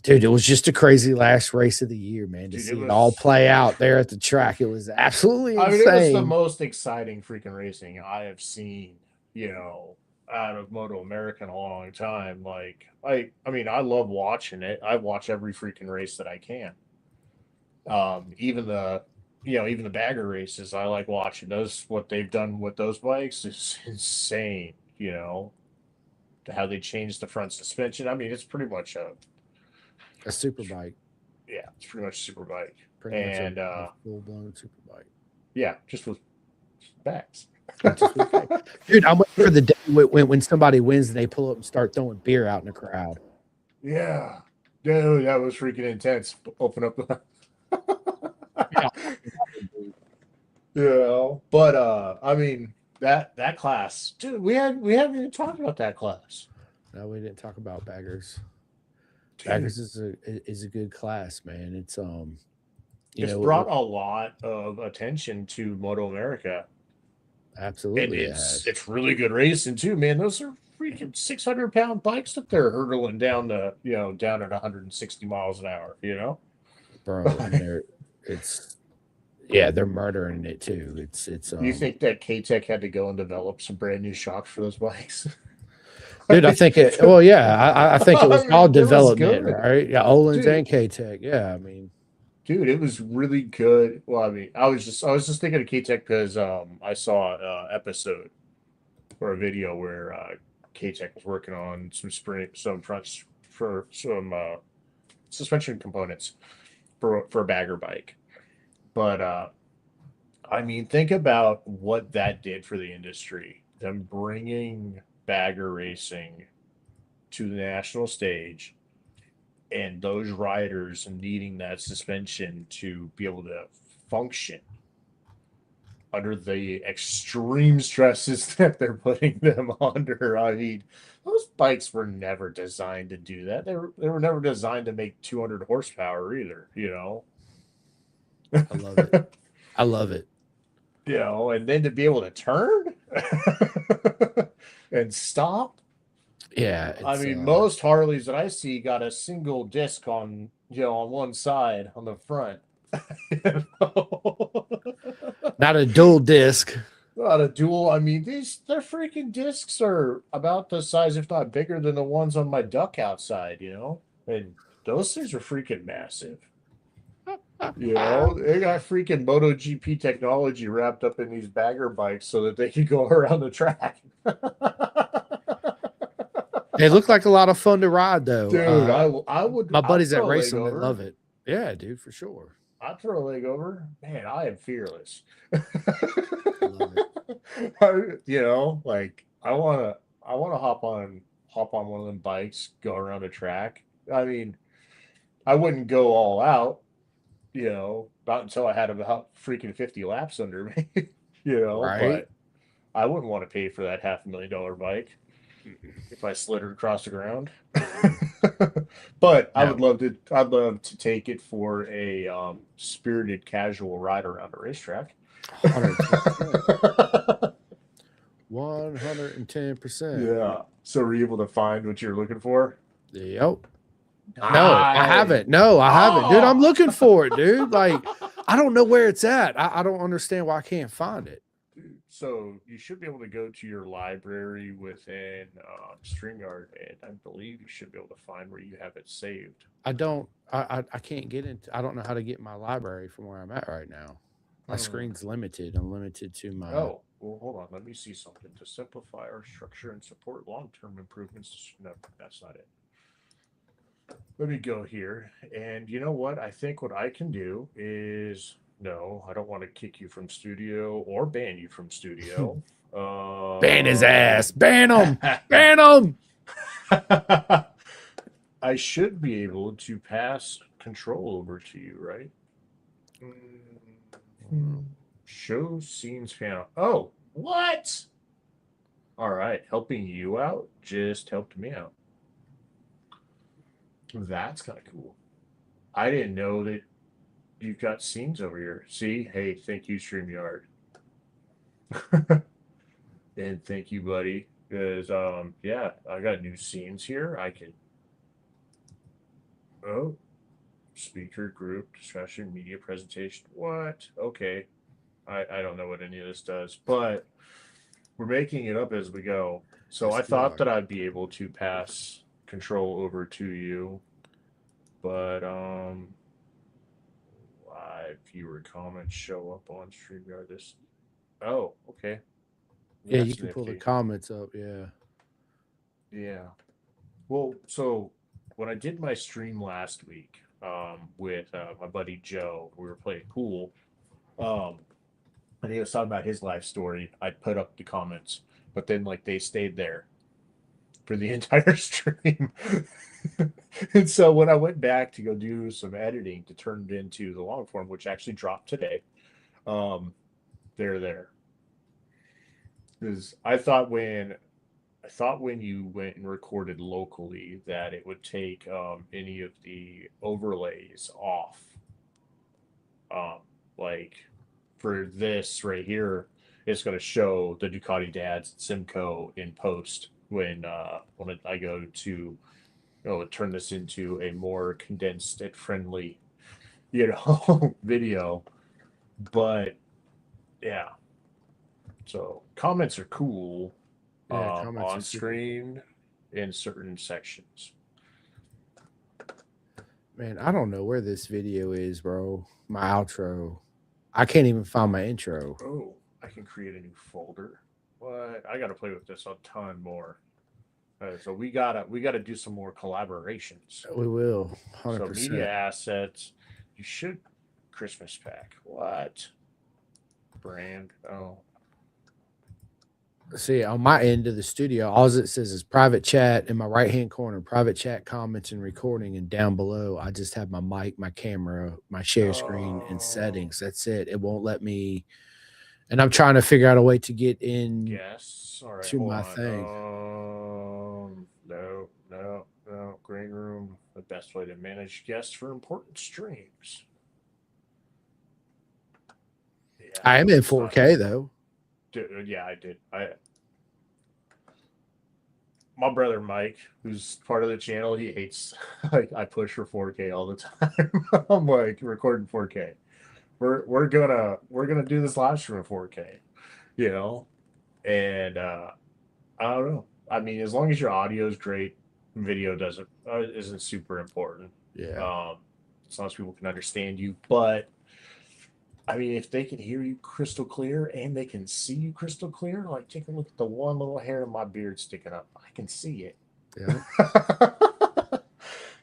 dude, it was just a crazy last race of the year, man. To see it all play out there at the track, it was absolutely insane. It was the most exciting freaking racing I have seen, out of Moto America in a long time. Like, I mean, I love watching it. I watch every freaking race that I can. Even the bagger races, I like watching those. What they've done with those bikes is insane. How they changed the front suspension. I mean, it's pretty much a super bike. Yeah, it's pretty much a super bike. Pretty much a full-blown super bike. Yeah, just with backs. Dude, I'm waiting for the day when somebody wins and they pull up and start throwing beer out in the crowd. Yeah. Dude, that was freaking intense. Open up the but I mean that class, dude, we haven't even talked about that class. No, we didn't talk about baggers. Baggers is a good class, man. It's It's brought a lot of attention to Moto America, and absolutely it has. it's really good racing too, man. Those are freaking 600-pound bikes that they're hurtling down down at 160 miles an hour. Bro, and it's yeah, they're murdering it too. It's You think that K-Tech had to go and develop some brand new shocks for those bikes? dude, I think it well, yeah, I think it was I all mean, it was development, good, right? Yeah, Olin's dude. and K Tech. Yeah, I mean, Dude, it was really good. Well, I mean, I was just thinking of K-Tech because I saw an episode or a video where K-Tech was working on some fronts for some suspension components for a bagger bike. But I mean, think about what that did for the industry. Them bringing bagger racing to the national stage, and those riders needing that suspension to be able to function under the extreme stresses that they're putting them under. I mean, those bikes were never designed to do that. They were never designed to make 200 horsepower either. I love it. I love it. And then to be able to turn and stop. Yeah, I it's mean, most Harleys that I see got a single disc on one side on the front. not a dual disc. Not a dual. I mean, their freaking discs are about the size, if not bigger, than the ones on my duck outside. And those things are freaking massive. They got freaking MotoGP technology wrapped up in these bagger bikes so that they can go around the track. They look like a lot of fun to ride, though. Dude, I would. My buddies I'd that throw a race leg them, they over. love it. Yeah, dude, for sure. I'd throw a leg over. Man, I am fearless. Love Like I wanna hop on one of them bikes, go around a track. I mean, I wouldn't go all out, not until I had about freaking 50 laps under me, Right? but I wouldn't want to pay for that $500,000 bike if I slid it across the ground. But No. I'd love to take it for a spirited casual ride around a racetrack. 110%. 110%. Yeah. So were you able to find what you're looking for? Yep. No, I haven't. No, I haven't. Dude, I'm looking for it, dude. Like, I don't know where it's at. I don't understand why I can't find it. So you should be able to go to your library within StreamYard, and I believe you should be able to find where you have it saved. I can't get into, I don't know how to get my library from where I'm at right now. My screen's limited. I'm limited to my. Oh, well, hold on. Let me see something. To simplify our structure and support long-term improvements. No, that's not it. Let me go here. And you know what? I think what I can do is no, I don't want to kick you from studio or ban you from studio. Ban his ass. Ban him. Ban him. I should be able to pass control over to you, right? Show scenes panel. Oh, what? All right, helping you out just helped me out. That's kind of cool. I didn't know that you've got scenes over here. See? Hey, thank you, StreamYard. And thank you, buddy. Because yeah, I got new scenes here. I can speaker group discussion media presentation. What? Okay. I don't know what any of this does, but we're making it up as we go. So Yes, I we thought are. that I'd be able to pass control over to you, but live viewer comments show up on StreamYard. Oh, okay. Yeah, That's you can pull the nifty. comments up. Yeah. Yeah. Well, so when I did my stream last week with my buddy Joe, we were playing pool. And he was talking about his life story. I put up the comments, but then like they stayed there for the entire stream. And so when I went back to go do some editing to turn it into the long form, which actually dropped today, they're there. Because I thought when I thought when you went and recorded locally that it would take any of the overlays off. Um, like for this right here, it's going to show the Ducati Dads Simcoe in post when I go to turn this into a more condensed and friendly video. But yeah, so comments are cool Yeah, comments on are super cool. stream in certain sections. Man, I don't know where this video is, bro. My outro. I can't even find my intro. Oh, I can create a new folder. What? I got to play with this a ton more. So we gotta do some more collaborations. We will, So media 100%. assets. You should Christmas pack. What brand? Oh, See, on my end of the studio, all it says is private chat in my right hand corner, private chat comments and recording. And down below, I just have my mic, my camera, my share screen, and oh, settings. That's it. It won't let me. And I'm trying to figure out a way to get in yes. All right, to hold my on. thing. No, no, no. Green room. The best way to manage guests for important streams. Yeah, I am in it's not. 4K though. Dude, yeah, I did. My brother Mike, who's part of the channel, he hates like I push for 4K all the time. I'm like recording 4K. We're gonna do this live stream in 4K, you know, and I don't know. I mean, as long as your audio is great, video doesn't isn't super important. Yeah. Um, as long as people can understand you, but I mean, if they can hear you crystal clear and they can see you crystal clear, like take a look at the one little hair in my beard sticking up. I can see it. Yeah.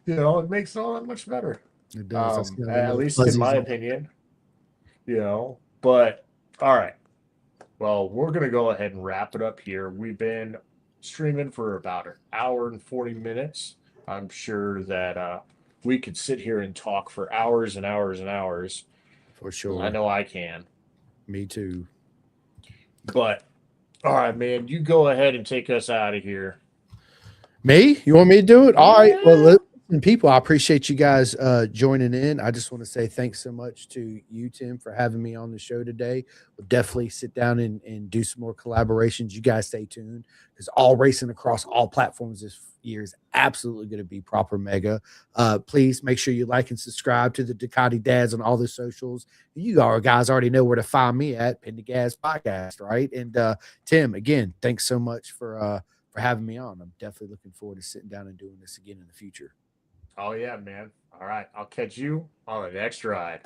It makes it all that much better. It does. I see all the At little least in fuzzies my on. opinion, But all right. Well, we're gonna go ahead and wrap it up here. We've been streaming for about an hour and 40 minutes. I'm sure that we could sit here and talk for hours and hours and hours. For I sure. know I can. Me too. But all right, man, you go ahead and take us out of here. Me? You want me to do it? All right. Well, Yeah. listen, people, I appreciate you guys joining in. I just want to say thanks so much to you, Tim, for having me on the show today. We'll definitely sit down and do some more collaborations. You guys stay tuned because all racing across all platforms this year is absolutely going to be proper mega. Please make sure you like and subscribe to the Ducati Dads on all the socials. You guys already know where to find me at Pendergast Podcast, right? And Tim, again, thanks so much for having me on. I'm definitely looking forward to sitting down and doing this again in the future. Oh yeah, man. All right, I'll catch you on the next ride.